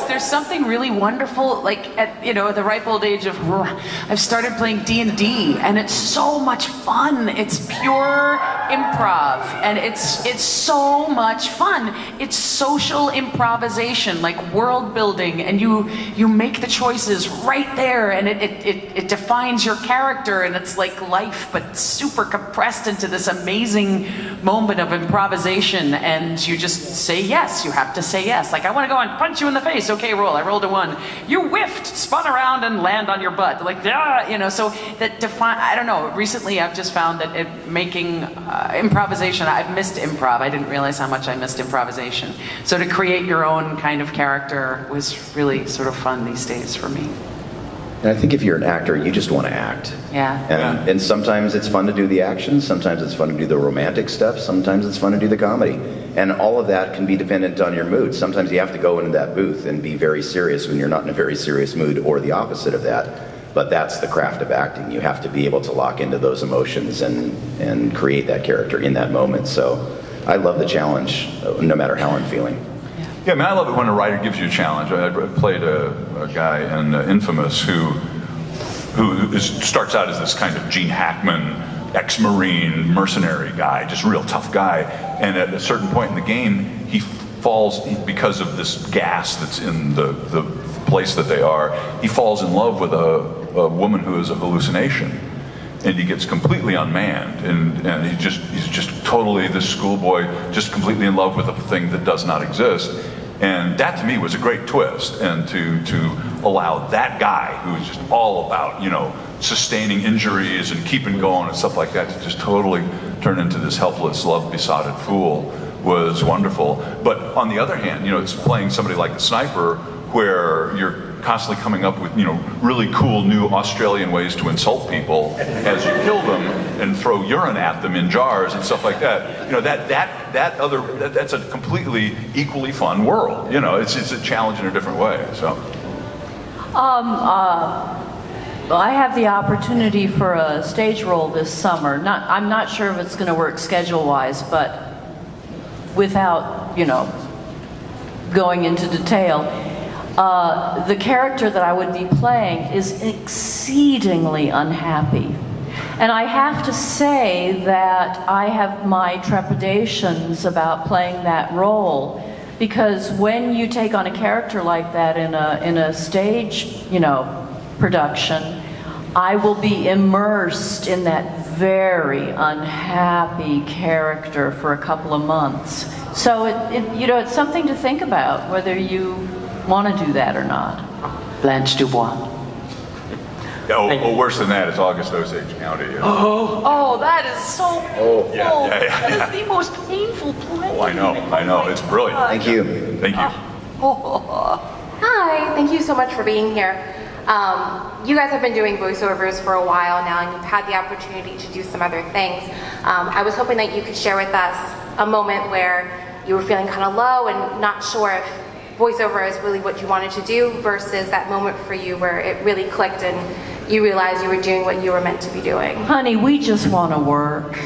there's something really wonderful, like at, you know, at the ripe old age of, I've started playing D&D, and it's so much fun. It's pure improv, and it's so much fun. It's social improvisation, like world building, and you make the choices right there, and it defines your character, and it's like life, but super compressed into this amazing moment of improvisation, and you just say yes. You have to say yes. Like, I want to go and punch you in the face. Okay, roll. I rolled a 1. You whiffed, spun around, and land on your butt. Like, ah, you know. So that I don't know. Recently, I've just found that making improvisation. I've missed improv. I didn't realize how much I missed improvisation. So to create your own kind of character was really sort of fun these days for me. And I think if you're an actor, you just want to act. Yeah. And sometimes it's fun to do the action, sometimes it's fun to do the romantic stuff, sometimes it's fun to do the comedy. And all of that can be dependent on your mood. Sometimes you have to go into that booth and be very serious when you're not in a very serious mood, or the opposite of that. But that's the craft of acting. You have to be able to lock into those emotions and create that character in that moment. So I love the challenge, no matter how I'm feeling. Yeah, I mean, I love it when a writer gives you a challenge. I played a guy in Infamous who starts out as this kind of Gene Hackman, ex-Marine, mercenary guy, just real tough guy. And at a certain point in the game, he falls, because of this gas that's in the place that they are, he falls in love with a woman who is a hallucination. And he gets completely unmanned, and he's just totally this schoolboy, just completely in love with a thing that does not exist. And that to me was a great twist, and to allow that guy who's just all about, you know, sustaining injuries and keeping going and stuff like that to just totally turn into this helpless, love-besotted fool was wonderful. But on the other hand, you know, it's playing somebody like the Sniper, where you're constantly coming up with, you know, really cool new Australian ways to insult people as you kill them and throw urine at them in jars and stuff like that. You know, that's a completely equally fun world. You know, it's a challenge in a different way. So. Well, I have the opportunity for a stage role this summer. I'm not sure if it's going to work schedule-wise, but without, you know, going into detail. The character that I would be playing is exceedingly unhappy. And I have to say that I have my trepidations about playing that role, because when you take on a character like that in a stage, you know, production, I will be immersed in that very unhappy character for a couple of months. So you know, it's something to think about whether you want to do that or not. Blanche Dubois. Oh, worse than that, it's August Osage County. Oh, that is so painful. Yeah. That is the most painful play. Oh, I know. It's brilliant. Thank you. Thank you. Hi, thank you so much for being here. You guys have been doing voiceovers for a while now, and you've had the opportunity to do some other things. I was hoping that you could share with us a moment where you were feeling kind of low and not sure if voiceover is really what you wanted to do, versus that moment for you where it really clicked and you realized you were doing what you were meant to be doing? Honey, we just want to work.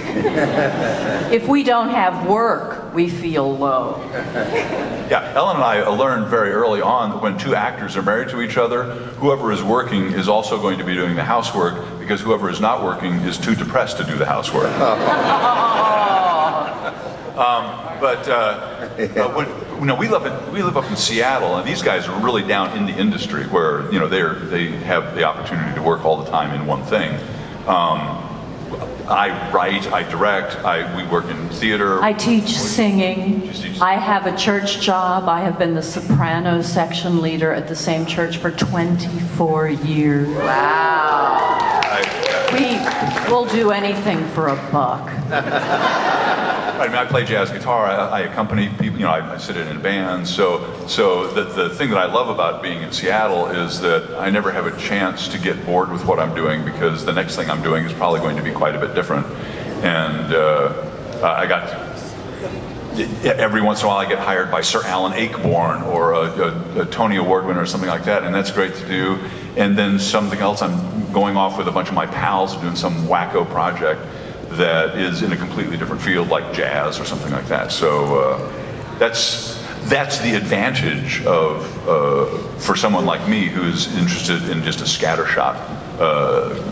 If we don't have work, we feel low. Yeah, Ellen and I learned very early on that when two actors are married to each other, whoever is working is also going to be doing the housework, because whoever is not working is too depressed to do the housework. We live up in Seattle, and these guys are really down in the industry where they have the opportunity to work all the time in one thing. I write, I direct, we work in theater. I teach singing. I have a church job. I have been the soprano section leader at the same church for 24 years. Wow. We will do anything for a buck. I play jazz guitar. I accompany people. I sit in a band. So the thing that I love about being in Seattle is that I never have a chance to get bored with what I'm doing, because the next thing I'm doing is probably going to be quite a bit different. And every once in a while I get hired by Sir Alan Ayckbourn or a Tony Award winner or something like that, and that's great to do. And then something else, I'm going off with a bunch of my pals doing some wacko project that is in a completely different field, like jazz or something like that. So that's the advantage of for someone like me who's interested in just a scattershot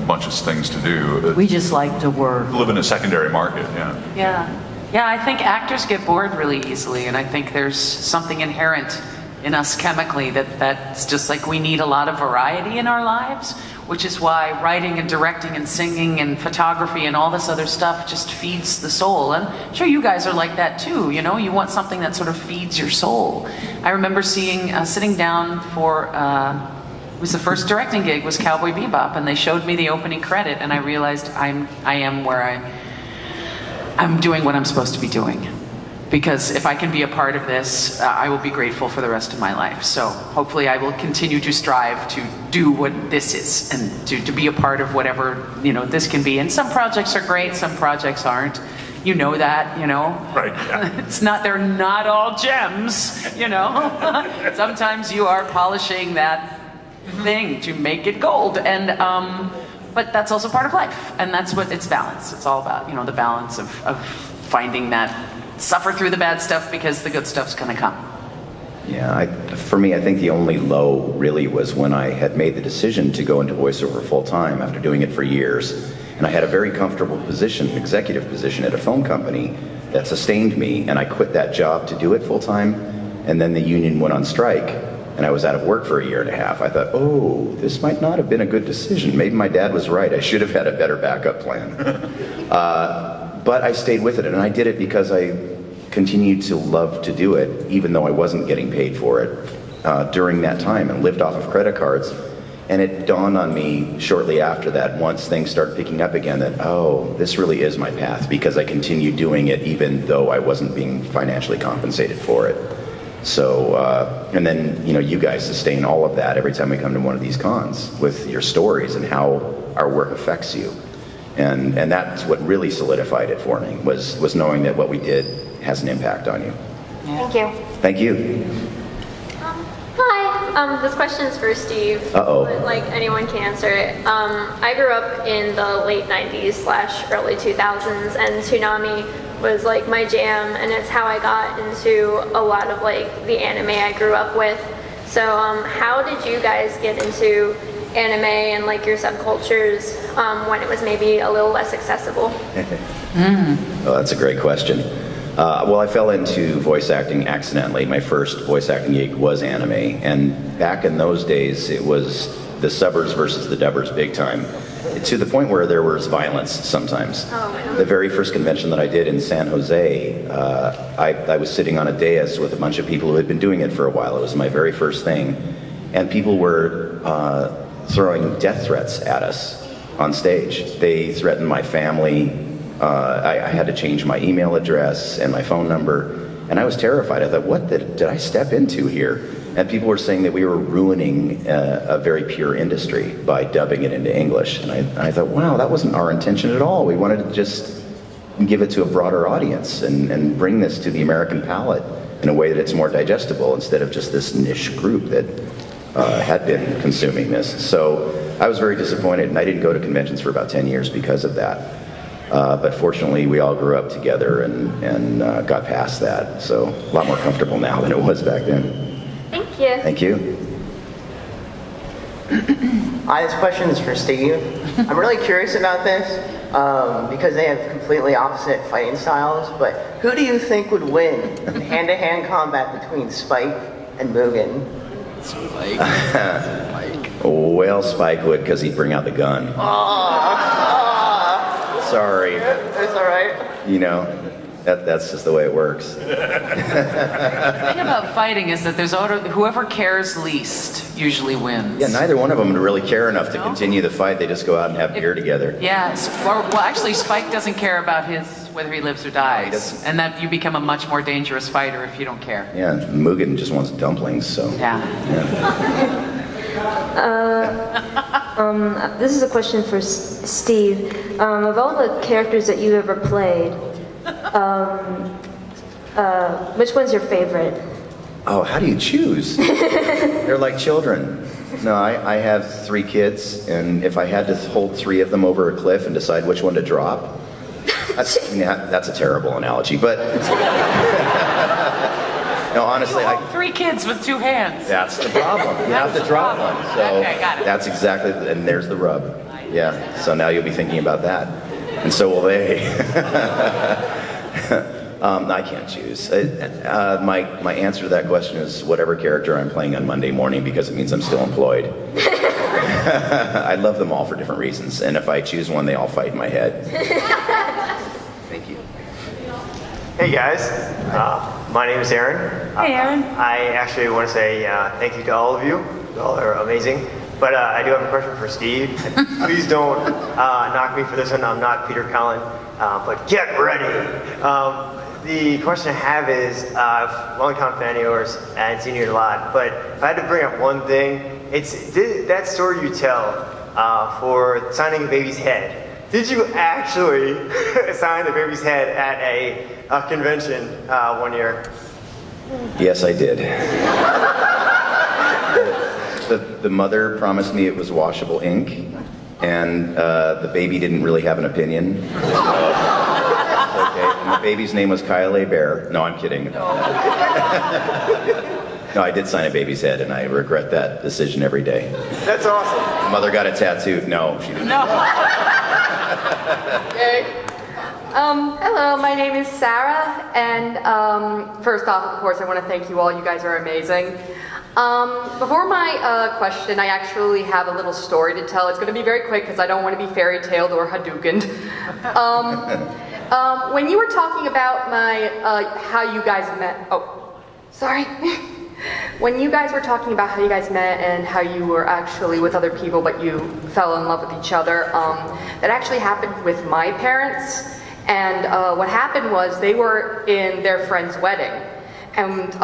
bunch of things to do. We just like to work. Live in a secondary market, Yeah, I think actors get bored really easily, and I think there's something inherent in us chemically that's just like we need a lot of variety in our lives, which is why writing and directing and singing and photography and all this other stuff just feeds the soul. And I'm sure you guys are like that too, you want something that sort of feeds your soul. I remember sitting down for, it was the first directing gig, was Cowboy Bebop, and they showed me the opening credit, and I realized I am where I'm doing what I'm supposed to be doing. Because if I can be a part of this, I will be grateful for the rest of my life. So hopefully I will continue to strive to do what this is, and to be a part of whatever this can be. And some projects are great, some projects aren't. You know that, Right. Yeah. They're not all gems, Sometimes you are polishing that thing to make it gold. And but that's also part of life, and that's what it's balance. It's all about, the balance of finding that. Suffer through the bad stuff because the good stuff's gonna come. Yeah, for me, I think the only low really was when I had made the decision to go into voiceover full time after doing it for years. And I had a very comfortable position, executive position at a film company that sustained me, and I quit that job to do it full time. And then the union went on strike, and I was out of work for a year and a half. I thought, oh, this might not have been a good decision. Maybe my dad was right. I should have had a better backup plan. But I stayed with it, and I did it because I continued to love to do it, even though I wasn't getting paid for it during that time, and lived off of credit cards. And it dawned on me shortly after that, once things started picking up again, that, oh, this really is my path, because I continued doing it even though I wasn't being financially compensated for it. So, and then, you guys sustain all of that every time we come to one of these cons with your stories and how our work affects you. And that's what really solidified it for me, was knowing that what we did has an impact on you. Thank you. Thank you. Hi. This question is for Steve. Uh-oh. But, anyone can answer it. I grew up in the late 90s / early 2000s, and Toonami was my jam, and it's how I got into a lot of the anime I grew up with. So how did you guys get into anime and your subcultures when it was maybe a little less accessible? Oh, that's a great question. Well, I fell into voice acting accidentally. My first voice acting gig was anime, and back in those days it was the subbers versus the dubbers big time, to the point where there was violence sometimes. The very first convention that I did in San Jose, I was sitting on a dais with a bunch of people who had been doing it for a while. It was my very first thing, and people were throwing death threats at us on stage. They threatened my family. I had to change my email address and my phone number, and I was terrified. I thought, what did I step into here? And people were saying that we were ruining a very pure industry by dubbing it into English. And I thought, wow, that wasn't our intention at all. We wanted to just give it to a broader audience and bring this to the American palate in a way that it's more digestible, instead of just this niche group that had been consuming this. So I was very disappointed, and I didn't go to conventions for about 10 years because of that. But fortunately, we all grew up together and got past that. So a lot more comfortable now than it was back then. Thank you. Thank you. Hi, this question is for Steve. I'm really curious about this because they have completely opposite fighting styles, but who do you think would win in hand-to-hand combat between Spike and Mugen? Spike. Well, Spike would, because he'd bring out the gun. Sorry. That's all right. You know, that's just the way it works. The thing about fighting is that whoever cares least usually wins. Yeah, neither one of them would really care enough to continue the fight. They just go out and have beer together. Yeah, well, actually, Spike doesn't care about whether he lives or dies, and that you become a much more dangerous fighter if you don't care. Yeah, Mugen just wants dumplings, so. Yeah. This is a question for Steve. Of all the characters that you ever played, which one's your favorite? Oh, how do you choose? They're like children. No, I have 3 kids, and if I had to hold 3 of them over a cliff and decide which one to drop, that's a terrible analogy, but no, honestly, you hold 3 kids with 2 hands. That's the problem. You have to drop one. So okay, got it. That's exactly, and there's the rub. Yeah. So now you'll be thinking about that, and so will they. I can't choose. My answer to that question is whatever character I'm playing on Monday morning, because it means I'm still employed. I love them all for different reasons, and if I choose one, they all fight in my head. Thank you. Hey guys, my name is Aaron. Hey Aaron. I actually want to say thank you to all of you. You all are amazing. But I do have a question for Steve. Please don't knock me for this one. I'm not Peter Cullen, but get ready. The question I have is, long-time fan of yours and seen you a lot, but if I had to bring up one thing, it's that story you tell for signing a baby's head. Did you actually sign the baby's head at a convention one year? Yes, I did. The mother promised me it was washable ink, and the baby didn't really have an opinion. So it's okay. And the baby's name was Kyle Bear. No, I'm kidding. No, I did sign a baby's head, and I regret that decision every day. That's awesome. The mother got it tattooed. No, she didn't. No. Okay. Hello, my name is Sarah, and first off, of course, I want to thank you all. You guys are amazing. Before my question, I actually have a little story to tell. It's going to be very quick because I don't want to be fairy taled or Hadoukened. When you were talking about how you guys met, when you guys were talking about how you guys met and how you were actually with other people but you fell in love with each other, that actually happened with my parents. And what happened was they were in their friend's wedding. And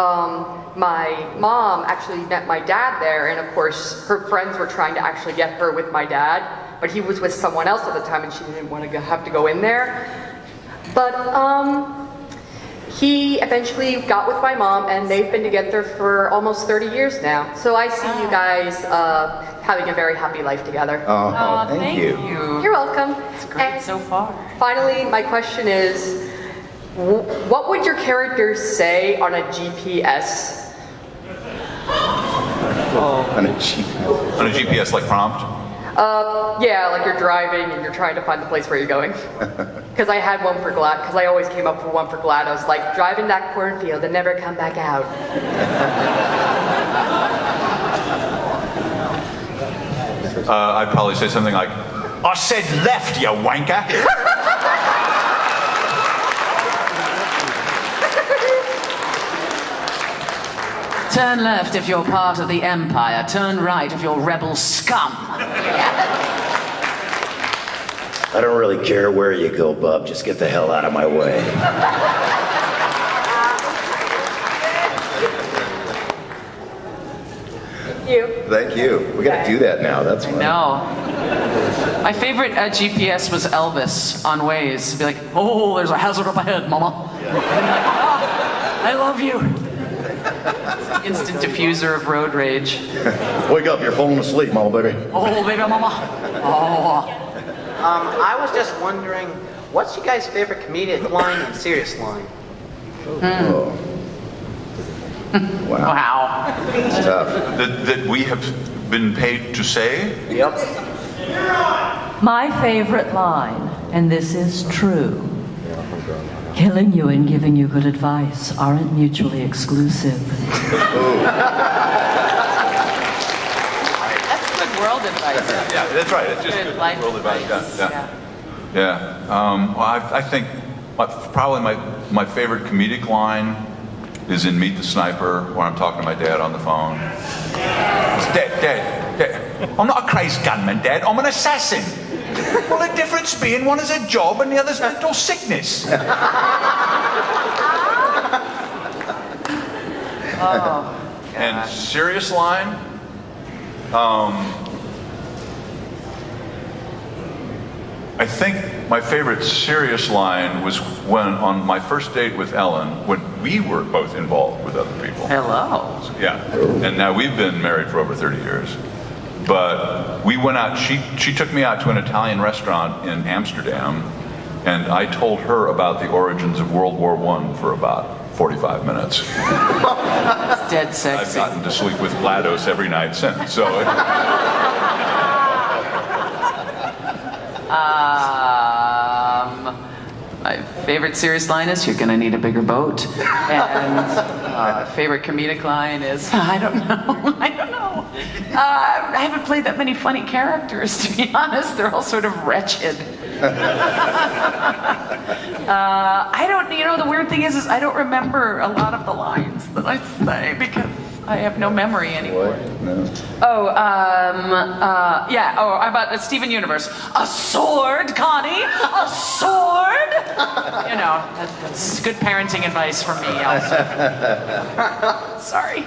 my mom actually met my dad there, and of course her friends were trying to actually get her with my dad, but he was with someone else at the time and she didn't want to have to go in there. But he eventually got with my mom, and they've been together for almost 30 years now. So I see you guys having a very happy life together. Oh, thank you. You're welcome. It's great so far. Finally, my question is, what would your characters say on a GPS? On a GPS, like prompt? Yeah, like you're driving and you're trying to find the place where you're going. Because I had one for Glad, because I always came up with one for Glad. I was like, drive in that cornfield and never come back out. I'd probably say something like, I said left, you wanker! Turn left if you're part of the Empire. Turn right if you're rebel scum. I don't really care where you go, bub. Just get the hell out of my way. Thank you. We got to do that now. That's fun. No. My favorite GPS was Elvis on Waze. Be like, oh, there's a hazard up ahead, mama. And like, oh, I love you. Instant diffuser of road rage. Wake up, you're falling asleep, mama baby. Oh, baby mama. Oh. I was just wondering, what's your guys' favorite comedic line and serious line? Oh. Wow. It's tough. That we have been paid to say? Yep. My favorite line, and this is true. Killing you and giving you good advice aren't mutually exclusive. That's good world advice. Yeah, that's right. It's just good life world advice. advice. Yeah. Well, I think probably my favorite comedic line is in Meet the Sniper, where I'm talking to my dad on the phone. Dad, I'm not a crazed gunman, Dad. I'm an assassin. Well, the difference being one is a job and the other's mental sickness. Oh. And serious line? I think my favorite serious line was when, on my first date with Ellen, when we were both involved with other people. Hello. Yeah. And now we've been married for over 30 years. But we went out, she took me out to an Italian restaurant in Amsterdam, and I told her about the origins of World War I for about 45 minutes. It's dead sexy. I've gotten to sleep with GLaDOS every night since, so... My favorite serious line is, "You're gonna need a bigger boat." And favorite comedic line is, I don't know. I haven't played that many funny characters, to be honest. They're all sort of wretched. I don't, the weird thing is I don't remember a lot of the lines that I say because I have no memory anymore. No. About Steven Universe. A sword, Connie? A sword? That's good parenting advice from me also. Sorry.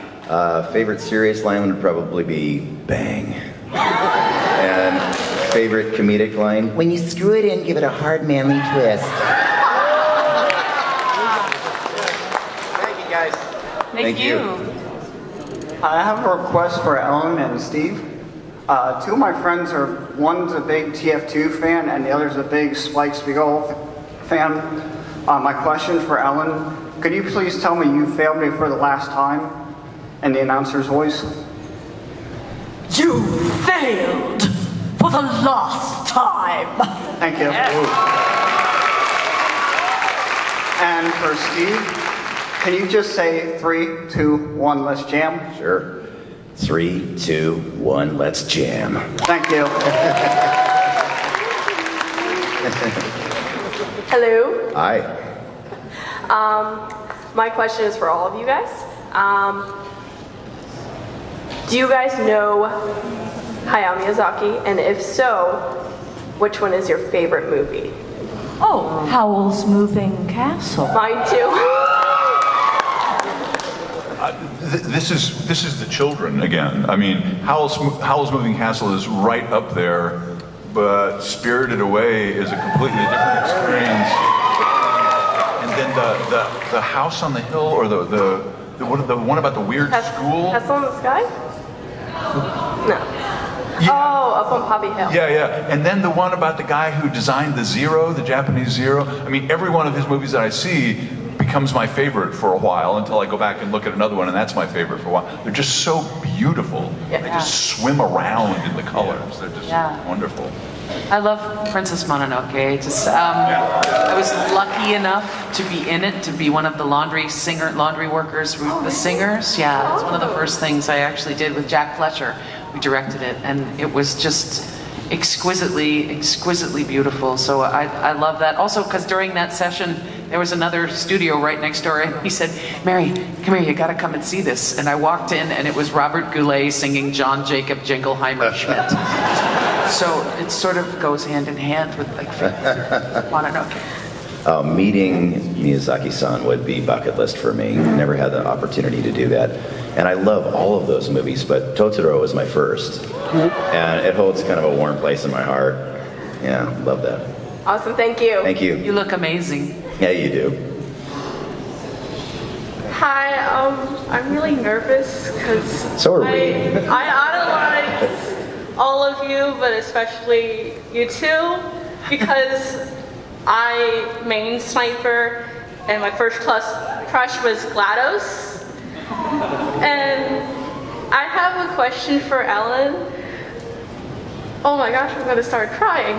Favorite serious line would probably be bang. And favorite comedic line, when you screw it in, give it a hard manly twist. Thank you, guys. Thank you. I have a request for Ellen and Steve. Two of my friends one's a big TF2 fan and the other's a big Spike Spiegel fan. My question for Ellen, could you please tell me you failed me for the last time in the announcer's voice? You failed for the last time. Thank you. And for Steve, can you just say 3, 2, 1, let's jam? Sure. 3, 2, 1, let's jam. Thank you. Hello. Hi. My question is for all of you guys. Do you guys know Hayao Miyazaki? And if so, which one is your favorite movie? Oh, Howl's Moving Castle. Mine too. This is the children again. I mean, Howl's Moving Castle is right up there, but Spirited Away is a completely different experience. And then the House on the Hill, or the one about the weird school. Castle in the Sky? No. Yeah. Oh, up on Poppy Hill. Yeah. And then the one about the guy who designed the Zero, the Japanese Zero. I mean, every one of his movies that I see becomes my favorite for a while until I go back and look at another one, and that's my favorite for a while. They're just so beautiful. Yeah. They just swim around in the colors. They're just wonderful. I love Princess Mononoke. I was lucky enough to be in it, to be one of the laundry workers, the singers. Yeah, it's one of the first things I actually did with Jack Fletcher. We directed it, and it was just exquisitely beautiful. So I love that. Also, because during that session, there was another studio right next door, and he said, "Mary, come here, you gotta come and see this." And I walked in, and it was Robert Goulet singing John Jacob Jingleheimer Schmidt. So it sort of goes hand in hand with Mononoke. Meeting Miyazaki-san would be bucket list for me. Never had the opportunity to do that. And I love all of those movies, but Totoro was my first. And it holds kind of a warm place in my heart. Yeah, love that. Awesome, thank you. Thank you. You look amazing. Yeah, you do. Hi, I'm really nervous because So are we. I idolize all of you, but especially you two, because I main sniper and my first crush was GLaDOS. And I have a question for Ellen. Oh my gosh, I'm gonna start crying.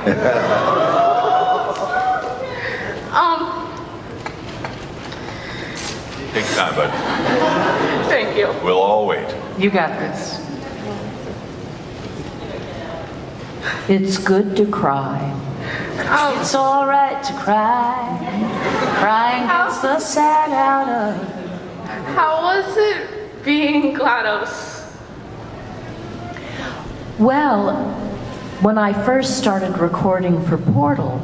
Take time, bud. Thank you. We'll all wait. You got this. It's good to cry. It's all right to cry. Crying gets the sad out of. How was it being GLaDOS? Well, when I first started recording for Portal,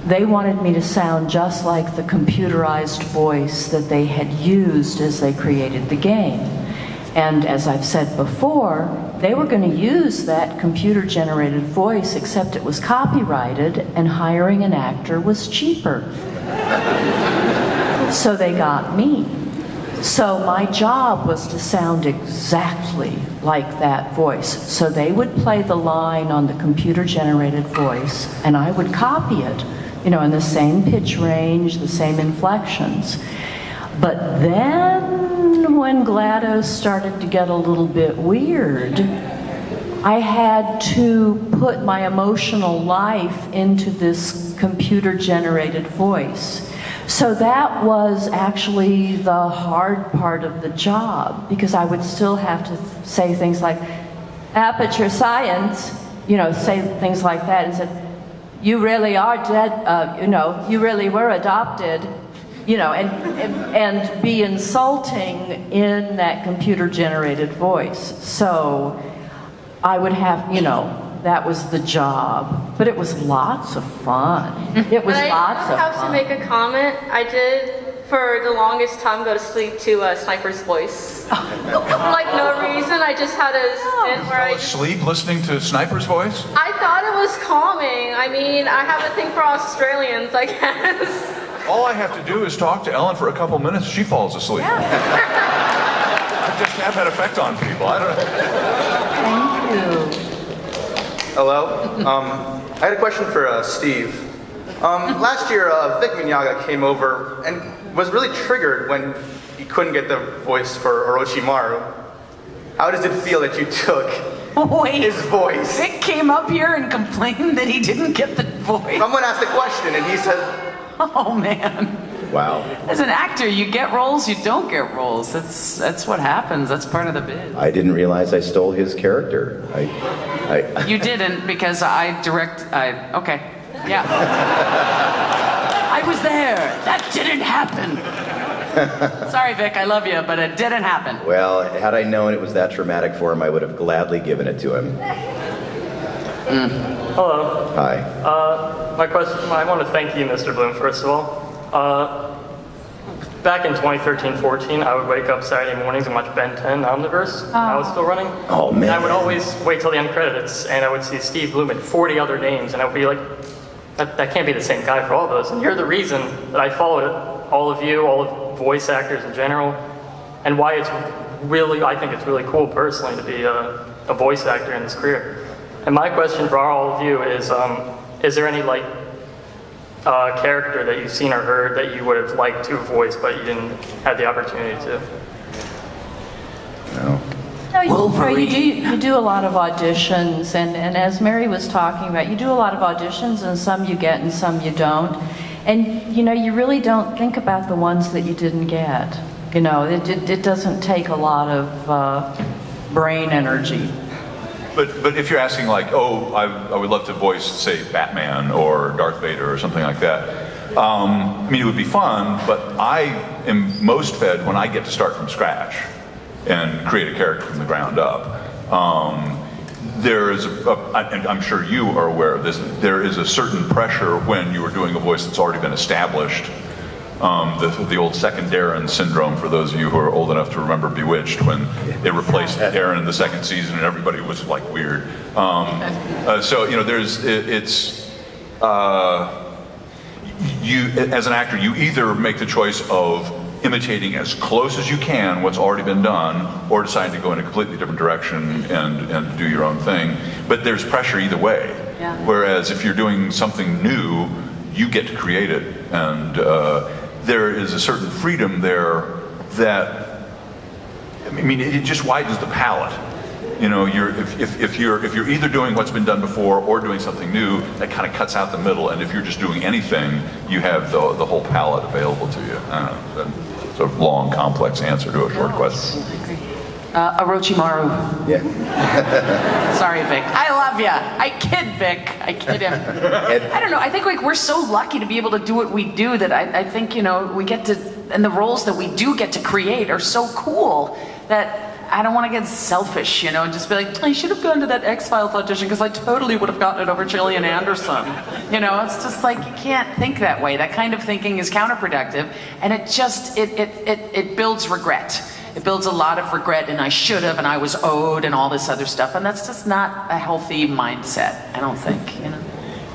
they wanted me to sound just like the computerized voice that they had used as they created the game. And as I've said before, they were going to use that computer-generated voice, except it was copyrighted and hiring an actor was cheaper. So they got me. So my job was to sound exactly like that voice. So they would play the line on the computer-generated voice, and I would copy it, you know, in the same pitch range, the same inflections. But then when GLaDOS started to get a little bit weird, I had to put my emotional life into this computer-generated voice. So that was actually the hard part of the job, because I would still have to say things like, aperture science, you know, say things like that, and said, you really are dead, you know, you really were adopted, you know, and be insulting in that computer-generated voice. So I would have, you know, that was the job, but it was lots of fun. It was lots of fun. I have to make a comment. I did, for the longest time, go to sleep to Sniper's voice. Like, no reason. I just had a stint where I... Fell asleep listening to Sniper's voice? I thought it was calming. I mean, I have a thing for Australians, I guess. All I have to do is talk to Ellen for a couple minutes, she falls asleep. I just have that effect on people. I don't know. Thank you. Hello. I had a question for Steve. Last year, Vic Mignogna came over and was really triggered when he couldn't get the voice for Orochimaru. How does it feel that you took his voice? Vic came up here and complained that he didn't get the voice. Someone asked a question and he said... Oh, man. Wow. As an actor, you get roles, you don't get roles. That's what happens. That's part of the bid. I didn't realize I stole his character. You didn't, because okay. Yeah. I was there. That didn't happen. Sorry, Vic, I love you, but it didn't happen. Well, had I known it was that traumatic for him, I would have gladly given it to him. Hello. Hi. My question, I want to thank you, Mr. Blum, first of all. Back in 2013-14, I would wake up Saturday mornings and watch Ben 10 Omniverse when I was still running. Oh, man. And I would always wait till the end credits, and I would see Steve Blum and 40 other names, and I would be like, that can't be the same guy for all of those. And you're the reason that I followed it, all of you, all of voice actors in general, and why it's really, I think it's really cool personally to be a voice actor in this career. And my question for all of you is there any character that you've seen or heard that you would have liked to voice but you didn't have the opportunity to? No. No, you do a lot of auditions, and as Mary was talking about, you do a lot of auditions, and some you get and some you don't. And, you know, you really don't think about the ones that you didn't get. You know, it doesn't take a lot of brain energy. But if you're asking like, oh, I would love to voice, say, Batman or Darth Vader or something like that, I mean, it would be fun, but I am most fed when I get to start from scratch and create a character from the ground up. There is, and I'm sure you are aware of this, there is a certain pressure when you are doing a voice that's already been established. The old second Darren syndrome, for those of you who are old enough to remember Bewitched, when they replaced Darren in the second season and everybody was like weird. So, you know, you, as an actor, you either make the choice of imitating as close as you can what's already been done, or deciding to go in a completely different direction and do your own thing. But there's pressure either way. Yeah. Whereas if you're doing something new, you get to create it, and there is a certain freedom there that, I mean, it just widens the palette. You know, if you're either doing what's been done before or doing something new, that kind of cuts out the middle. And if you're just doing anything, you have the whole palette available to you. I don't know, it's a long, complex answer to a short question. Orochimaru. Yeah. Sorry, Vic. I love ya. I kid Vic. I kid him. I don't know. I think like we're so lucky to be able to do what we do that I think, you know, we get to, and the roles that we do get to create are so cool that I don't want to get selfish, you know, and just be like, I should have gone to that X-Files audition because I totally would have gotten it over Gillian Anderson. You know, it's just like, you can't think that way. That kind of thinking is counterproductive, and it just, it builds regret. It builds a lot of regret, and I should have, and I was owed, and all this other stuff, and that's just not a healthy mindset, I don't think, you know.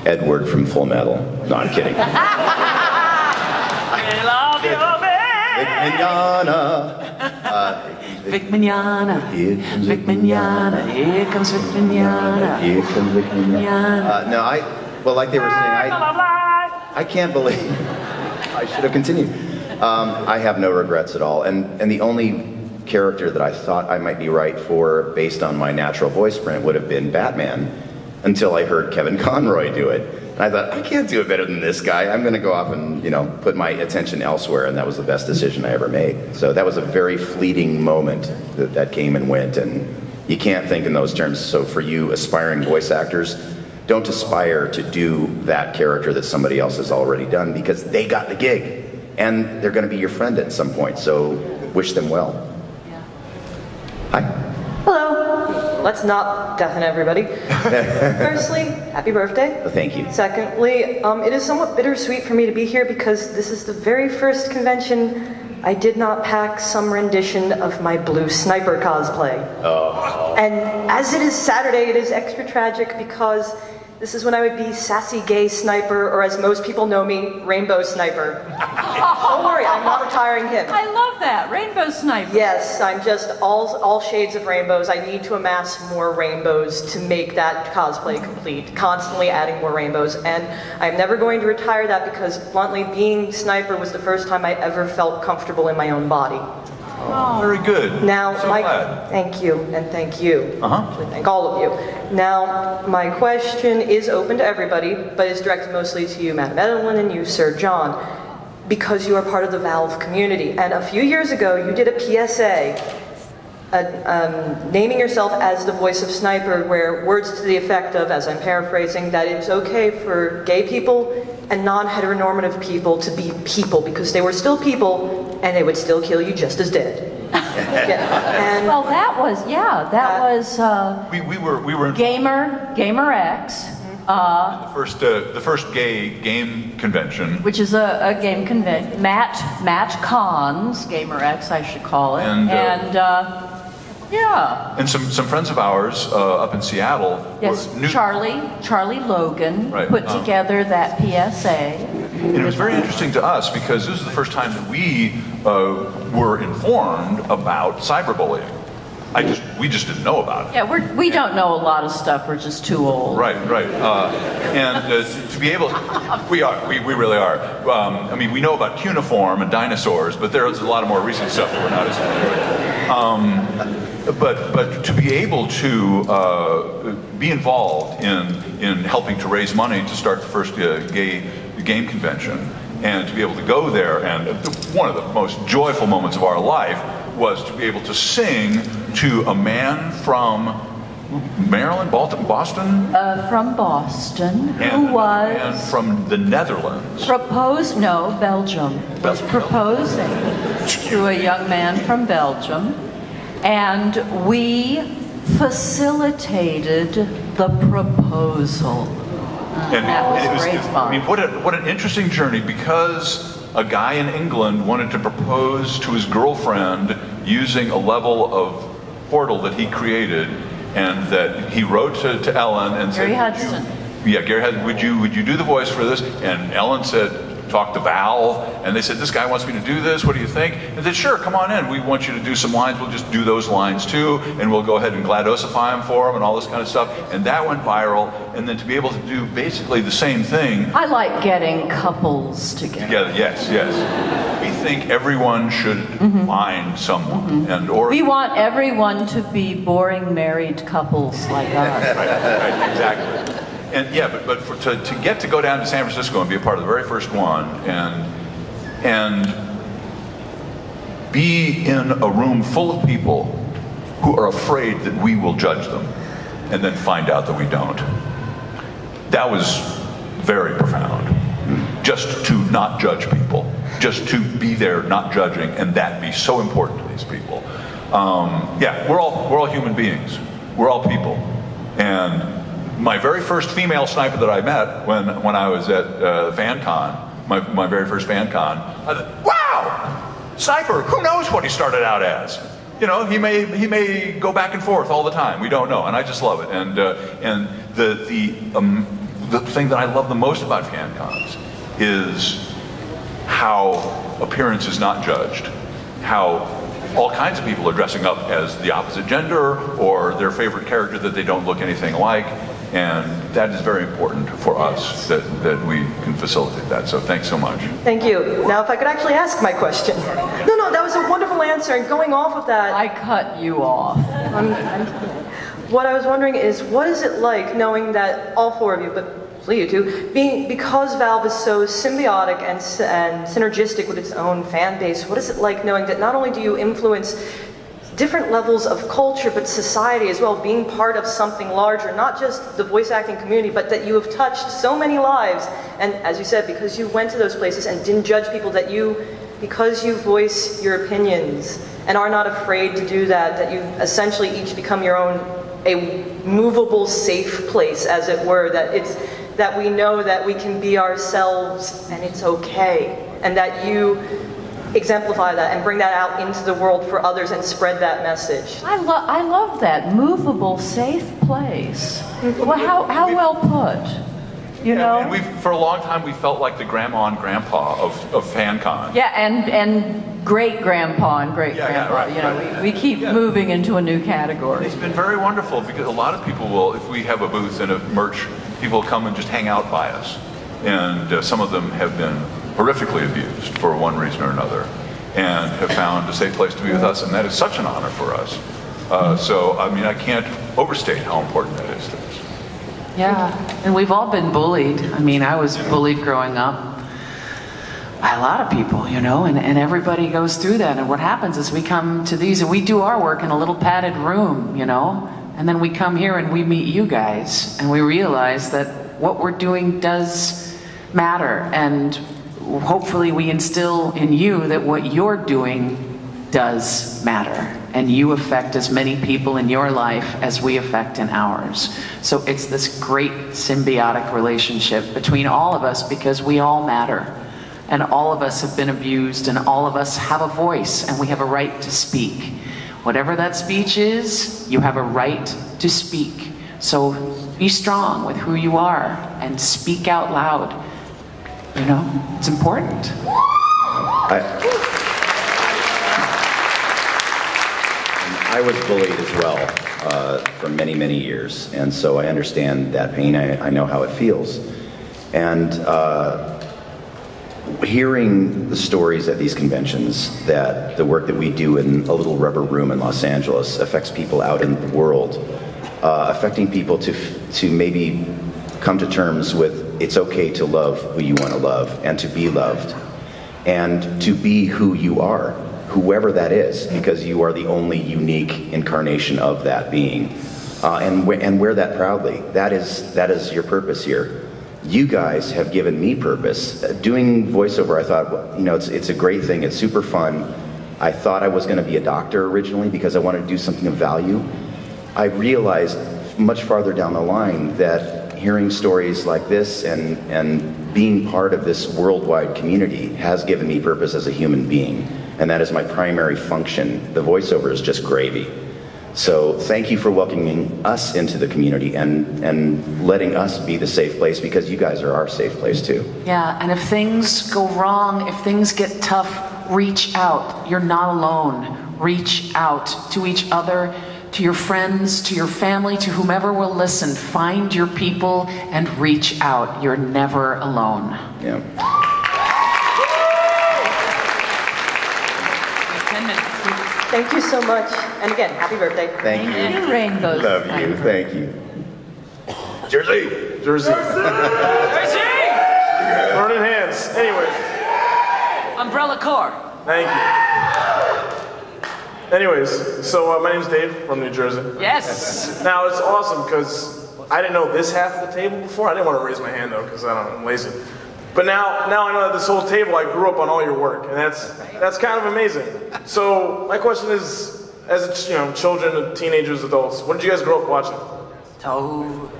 Edward from Full Metal. No, I'm kidding. I love you, Vic Mignogna. Vic Mignogna. Here comes Vic Mignogna. Here comes Vic Mignogna. No, well, like they were saying, I can't believe, I should have continued. I have no regrets at all. And the only character that I thought I might be right for, based on my natural voice print, would have been Batman, until I heard Kevin Conroy do it. And I thought, I can't do it better than this guy. I'm going to go off and, you know, put my attention elsewhere, and that was the best decision I ever made. So that was a very fleeting moment that came and went, and you can't think in those terms. So for you aspiring voice actors, don't aspire to do that character that somebody else has already done, because they got the gig, and they're going to be your friend at some point. So wish them well. Yeah. Hi. Hello. Let's not deafen everybody. Firstly, happy birthday. Thank you. Secondly, it is somewhat bittersweet for me to be here because this is the very first convention I did not pack some rendition of my Blue Sniper cosplay. Oh. And as it is Saturday, it is extra tragic because this is when I would be sassy gay sniper, or as most people know me, Rainbow Sniper. Don't worry, I'm not retiring him. I love that, Rainbow Sniper. Yes, I'm just all shades of rainbows. I need to amass more rainbows to make that cosplay complete, constantly adding more rainbows. And I'm never going to retire that because, bluntly, being Sniper was the first time I ever felt comfortable in my own body. Oh, very good. Now, so glad. Thank you, and thank you. Actually, thank all of you. Now, my question is open to everybody, but is directed mostly to you, Madam Ellen, and you, Sir John, because you are part of the Valve community. And a few years ago, you did a PSA naming yourself as the voice of Sniper, where words to the effect of, as I'm paraphrasing, that it's okay for gay people and non-heteronormative people to be people, because they were still people, and they would still kill you just as dead. And well, that was we were Gamer X. the first gay game convention, Which is a game convention. Matt Cons, Gamer X, I should call it. And some friends of ours up in Seattle. Yes, Charlie Logan put together that PSA. And it was very interesting to us because this was the first time that we were informed about cyberbullying. We just didn't know about it. Yeah, we don't know a lot of stuff. We're just too old. Right. And to be able, we really are. I mean, we know about cuneiform and dinosaurs, but there's a lot of more recent stuff that we're not as familiar with. But to be able to be involved in helping to raise money to start the first gay game convention, and to be able to go there, and one of the most joyful moments of our life was to be able to sing to a man from Maryland, Boston? From Boston, who was... And from the Netherlands. Belgium. Was proposing to a young man from Belgium, and we facilitated the proposal. And that was great fun. I mean, what an interesting journey, because a guy in England wanted to propose to his girlfriend using a level of portal that he created, and that he wrote to Ellen and Gary said, Hudson. Gary Hudson, would you do the voice for this? And Ellen said, talk to Valve, and they said, this guy wants me to do this, what do you think? And they said, sure, come on in, we want you to do some lines, we'll just do those lines too, and we'll go ahead and GLaDOSify them for them and all this kind of stuff. And that went viral, and then to be able to do basically the same thing. I like getting couples together. Yes. We think everyone should find someone, and or we want everyone to be boring married couples like us. right, exactly. And yeah, but to get to go down to San Francisco and be a part of the very first one, and be in a room full of people who are afraid that we will judge them, and then find out that we don't. That was very profound. Just to not judge people, just to be there not judging, and that be so important to these people. Yeah, we're all human beings. We're all people. And my very first female sniper that I met when I was at FanCon, my very first FanCon, I thought, wow, sniper, who knows what he started out as? You know, he may go back and forth all the time. We don't know, and I just love it. And the thing that I love the most about FanCons is how appearance is not judged, how all kinds of people are dressing up as the opposite gender or their favorite character that they don't look anything like, and that is very important for us that we can facilitate that. So thanks so much. Thank you. Now if I could actually ask my question. No, that was a wonderful answer, and going off of that... I cut you off. What I was wondering is, what is it like knowing that all four of you, but you two, because Valve is so symbiotic and synergistic with its own fan base, what is it like knowing that not only do you influence different levels of culture, but society as well, being part of something larger, not just the voice acting community, but that you have touched so many lives, and as you said, because you went to those places and didn't judge people, because you voice your opinions and are not afraid to do that you've essentially each become your own, a movable, safe place, as it were, that we know that we can be ourselves and it's okay, and that you exemplify that and bring that out into the world for others and spread that message. I love that, movable, safe place. Well, how well put, you know? And for a long time we felt like the grandma and grandpa of FanCon. Yeah, and great grandpa and great grandpa. Right, you know, we keep moving into a new category. It's been very wonderful because a lot of people will, if we have a booth and a merch, people come and just hang out by us. And some of them have been horrifically abused for one reason or another and have found a safe place to be with us, and that is such an honor for us. So, I mean, I can't overstate how important that is to us. Yeah, and we've all been bullied. I mean, I was bullied growing up by a lot of people, you know, and everybody goes through that. And what happens is we come to these and we do our work in a little padded room, you know, and then we come here and we meet you guys and we realize that what we're doing does matter, and hopefully we instill in you that what you're doing does matter, and you affect as many people in your life as we affect in ours. So it's this great symbiotic relationship between all of us, because we all matter, and all of us have been abused, and all of us have a voice, and we have a right to speak. Whatever that speech is, you have a right to speak. So be strong with who you are and speak out loud. You know, it's important. I was bullied as well for many, many years, and so I understand that pain. I know how it feels. And hearing the stories at these conventions, that the work that we do in a little rubber room in Los Angeles affects people out in the world, affecting people to maybe come to terms with it's okay to love who you want to love and to be loved and to be who you are, whoever that is, because you are the only unique incarnation of that being, and wear that proudly. That is your purpose here. You guys have given me purpose. Doing voiceover, I thought, you know, it's a great thing. It's super fun. I thought I was going to be a doctor originally because I wanted to do something of value. I realized much farther down the line that hearing stories like this and being part of this worldwide community has given me purpose as a human being, and that is my primary function. The voiceover is just gravy. So thank you for welcoming us into the community and letting us be the safe place, because you guys are our safe place too. Yeah, and if things go wrong, if things get tough, reach out. You're not alone. Reach out to each other, to your friends, to your family, to whomever will listen. Find your people and reach out. You're never alone. Yeah. 10 minutes. Thank you so much. And again, happy birthday. Thank you. Rainbows. Love you. Thank you. Jersey. Jersey! Burning hands. Anyways. Umbrella Corps. Thank you. Anyways, so my name's Dave from New Jersey. Yes. Now it's awesome because I didn't know this half of the table before. I didn't want to raise my hand though because I'm lazy. But now I know that this whole table, I grew up on all your work, and that's kind of amazing. So my question is, as children, teenagers, adults, what did you guys grow up watching? Toad.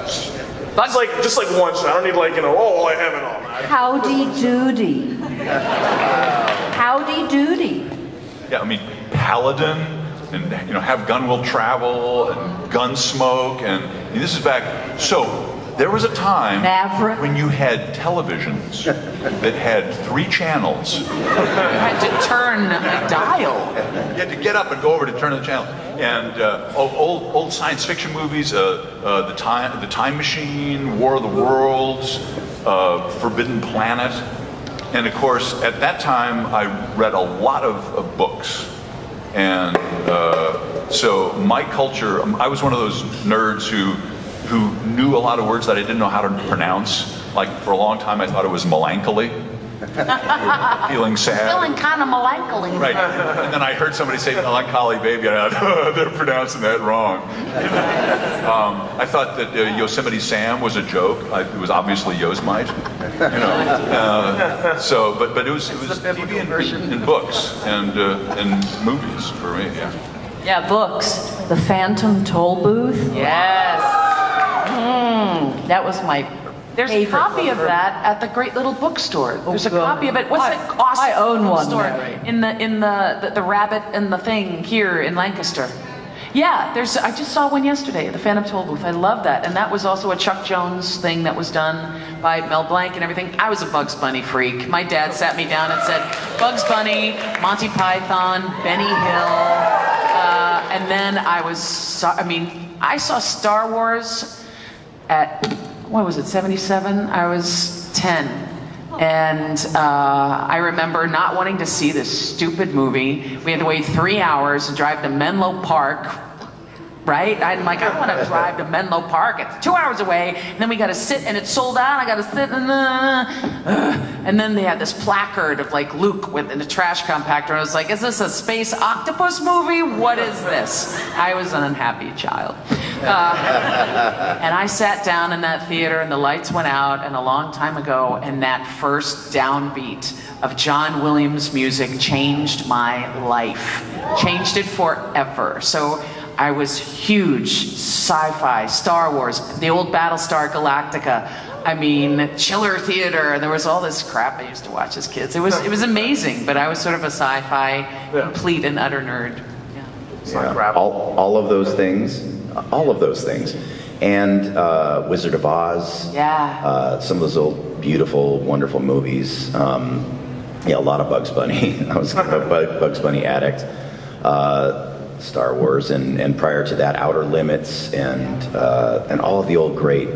Just like one show. I don't need oh, I have it all. Howdy Doody. Howdy Doody. Yeah, I mean, Paladin, and Have Gun Will Travel, and Gunsmoke, and this is back. So there was a time when you had televisions that had 3 channels. You had to turn a dial. You had to get up and go over to turn the channel. And old science fiction movies, the Time Machine, War of the Worlds, Forbidden Planet. And of course, at that time, I read a lot of books. And so my culture, I was one of those nerds who knew a lot of words that I didn't know how to pronounce. Like for a long time, I thought it was melancholy. Feeling sad. Feeling kind of melancholy. Right. And then I heard somebody say melancholy baby, and I thought, they're pronouncing that wrong. I thought that Yosemite Sam was a joke. It was obviously Yosemite. But it was TV and books and movies for me. Yeah. Yeah, books. The Phantom Toll Booth. Yes. That was my There's a copy of that at the Great Little Bookstore. There's a copy of it. What's that awesome I own one, store Mary. in the Rabbit and the Thing here in Lancaster? Yeah, I just saw one yesterday, the Phantom Toll Booth. I love that, and that was also a Chuck Jones thing that was done by Mel Blanc and everything. I was a Bugs Bunny freak. My dad sat me down and said, Bugs Bunny, Monty Python, Benny Hill, and then I saw Star Wars at, what was it, 77? I was 10. And I remember not wanting to see this stupid movie. We had to wait 3 hours and drive to Menlo Park, right? I'm like, I want to drive to Menlo Park. It's 2 hours away. And then we got to sit, and it's sold out. I got to sit, and then they had this placard of like Luke in a trash compactor. And I was like, is this a space octopus movie? What is this? I was an unhappy child. And I sat down in that theater, and the lights went out, and a long time ago, and that first downbeat of John Williams' music changed my life, changed it forever. So I was huge sci-fi, Star Wars, the old Battlestar Galactica. I mean, Chiller Theater, and there was all this crap I used to watch as kids. It was amazing, but I was sort of a sci-fi complete and utter nerd. Yeah. All of those things. And Wizard of Oz. Yeah. Some of those old, beautiful, wonderful movies. A lot of Bugs Bunny. I was a Bugs Bunny addict. Star Wars, and prior to that, Outer Limits, and all of the old great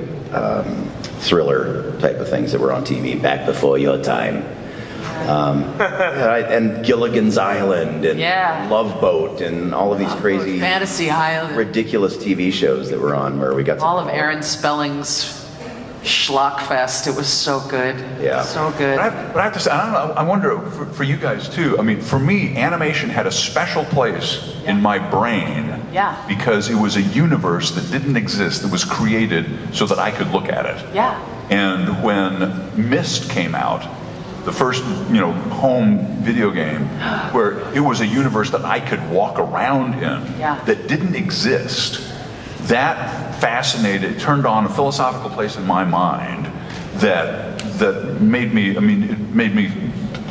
thriller type of things that were on TV back before your time. And Gilligan's Island, and Love Boat, and all of these crazy Fantasy Island, ridiculous TV shows that were on where we got to all of Aaron Spelling's Schlockfest. It was so good. Yeah. So good. But I have to say, I don't know, I wonder for you guys too. I mean, for me, animation had a special place in my brain. Yeah. Because it was a universe that didn't exist, that was created so that I could look at it. Yeah. And when Myst came out, the first, home video game, where it was a universe that I could walk around in that didn't exist. That fascinated, turned on a philosophical place in my mind that made me, it made me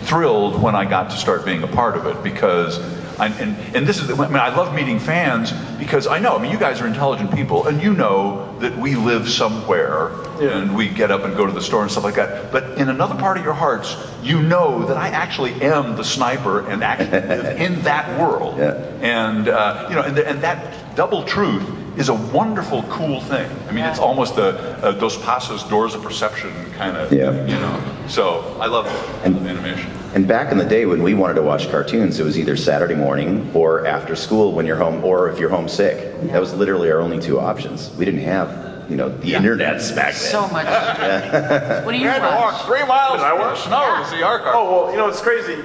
thrilled when I got to start being a part of it, because and this is, I mean, I love meeting fans because I know, I mean, you guys are intelligent people, and you know that we live somewhere, and we get up and go to the store and stuff like that. But in another part of your hearts, you know that I actually am the sniper and actually live in that world. And you know, and that double truth is a wonderful, cool thing. I mean, it's almost a Dos Passos doors of perception kind of, you know. So I love animation. And back in the day when we wanted to watch cartoons, it was either Saturday morning or after school when you're home, or if you're homesick. That was literally our only two options. We didn't have, you know, the internets back then. So much. What do you had to walk 3 miles in the snow to see our cartoon. Oh, well, you know, it's crazy.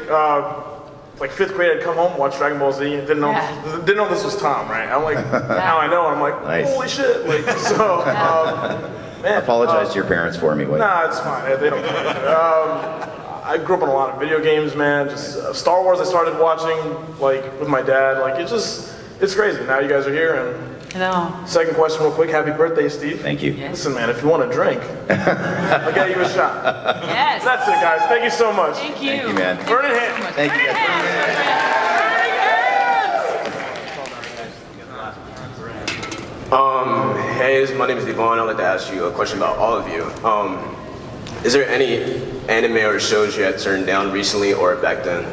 Like 5th grade, I'd come home, watch Dragon Ball Z, and didn't know this was Tom, right? I'm like, now I know, I'm like, holy shit. Like, so, man. Apologize to your parents for me. Wait. Nah, it's fine. They don't care. I grew up on a lot of video games, man. Just Star Wars I started watching, like, with my dad. Like, it's crazy. Now you guys are here, and I know. Second question real quick. Happy birthday, Steve. Thank you. Listen, man, if you want a drink, I'll get you a shot. Yes. That's it, guys. Thank you so much. Thank you. Thank you, man. Burning hands. Thank you. Hey, my name is Devon. I'd like to ask you a question about all of you. Is there any anime or shows you had turned down recently or back then?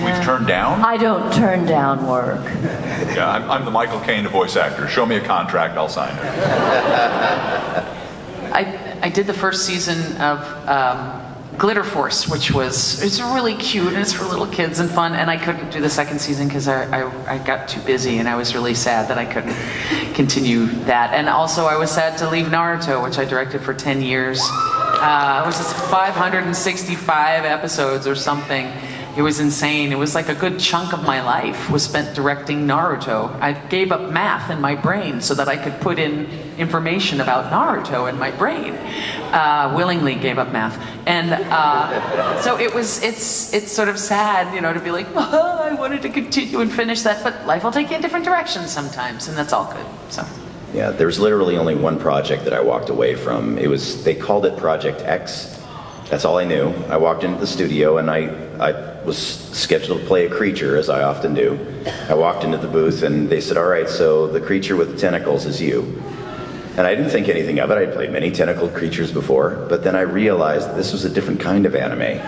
We've turned down? I don't turn down work. Yeah, I'm the Michael Caine of voice actor. Show me a contract, I'll sign it. I did the first season of Glitter Force, which it's really cute and it's for little kids and fun, and I couldn't do the second season because I got too busy, and I was really sad that I couldn't continue that. And also I was sad to leave Naruto, which I directed for 10 years. It was just 565 episodes or something. It was insane. It was like a good chunk of my life was spent directing Naruto. I gave up math in my brain so that I could put in information about Naruto in my brain. Willingly gave up math. And so it's sort of sad, you know, to be like, oh, I wanted to continue and finish that, but life will take you in different directions sometimes, and that's all good. So. Yeah, there's literally only one project that I walked away from. They called it Project X. That's all I knew. I walked into the studio and I was scheduled to play a creature, as I often do. I walked into the booth and they said, all right, so the creature with the tentacles is you. And I didn't think anything of it. I'd played many tentacled creatures before, but then I realized this was a different kind of anime.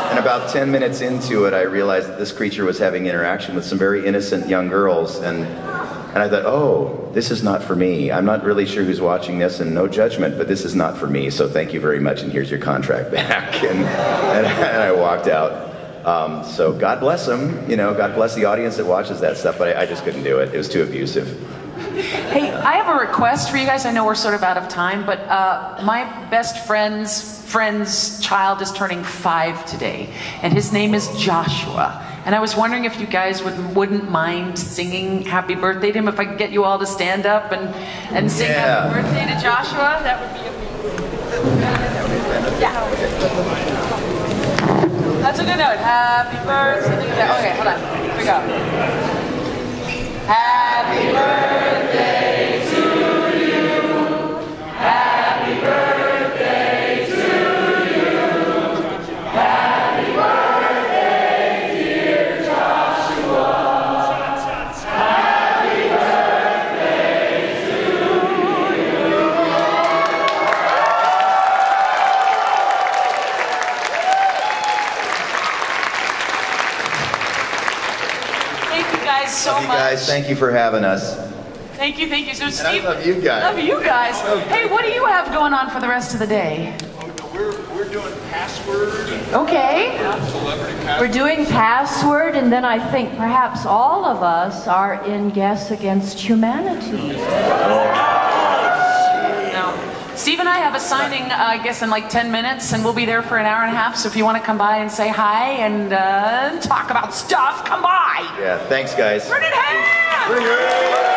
And about 10 minutes into it, I realized that this creature was having interaction with some very innocent young girls, and I thought, oh, this is not for me. I'm not really sure who's watching this, and no judgment, but this is not for me, so thank you very much, and here's your contract back. And I walked out. So God bless them, you know, God bless the audience that watches that stuff, but I just couldn't do it. It was too abusive. Hey, I have a request for you guys. I know we're sort of out of time, but my best friend's child is turning 5 today, and his name is Joshua. And I was wondering if you guys wouldn't mind singing happy birthday to him, if I could get you all to stand up and sing happy birthday to Joshua. That would be amazing. Yeah. That's a good note. Happy birthday. Okay, hold on. Here we go. Happy birthday to you. Happy birthday to you. Happy birthday, dear Joshua. Happy birthday to you. Thank you guys so much. Love you guys. Thank you for having us. Thank you. So And Steve, I love you guys. Love you guys. Hey, what do you have going on for the rest of the day? We're doing password. Okay. Celebrity password. We're doing password, and then I think perhaps all of us are in Guess Against Humanity. No. Steve and I have a signing, I guess, in like 10 minutes, and we'll be there for an hour and a half. So if you want to come by and say hi and talk about stuff, come by. Yeah, thanks, guys. Burning hands!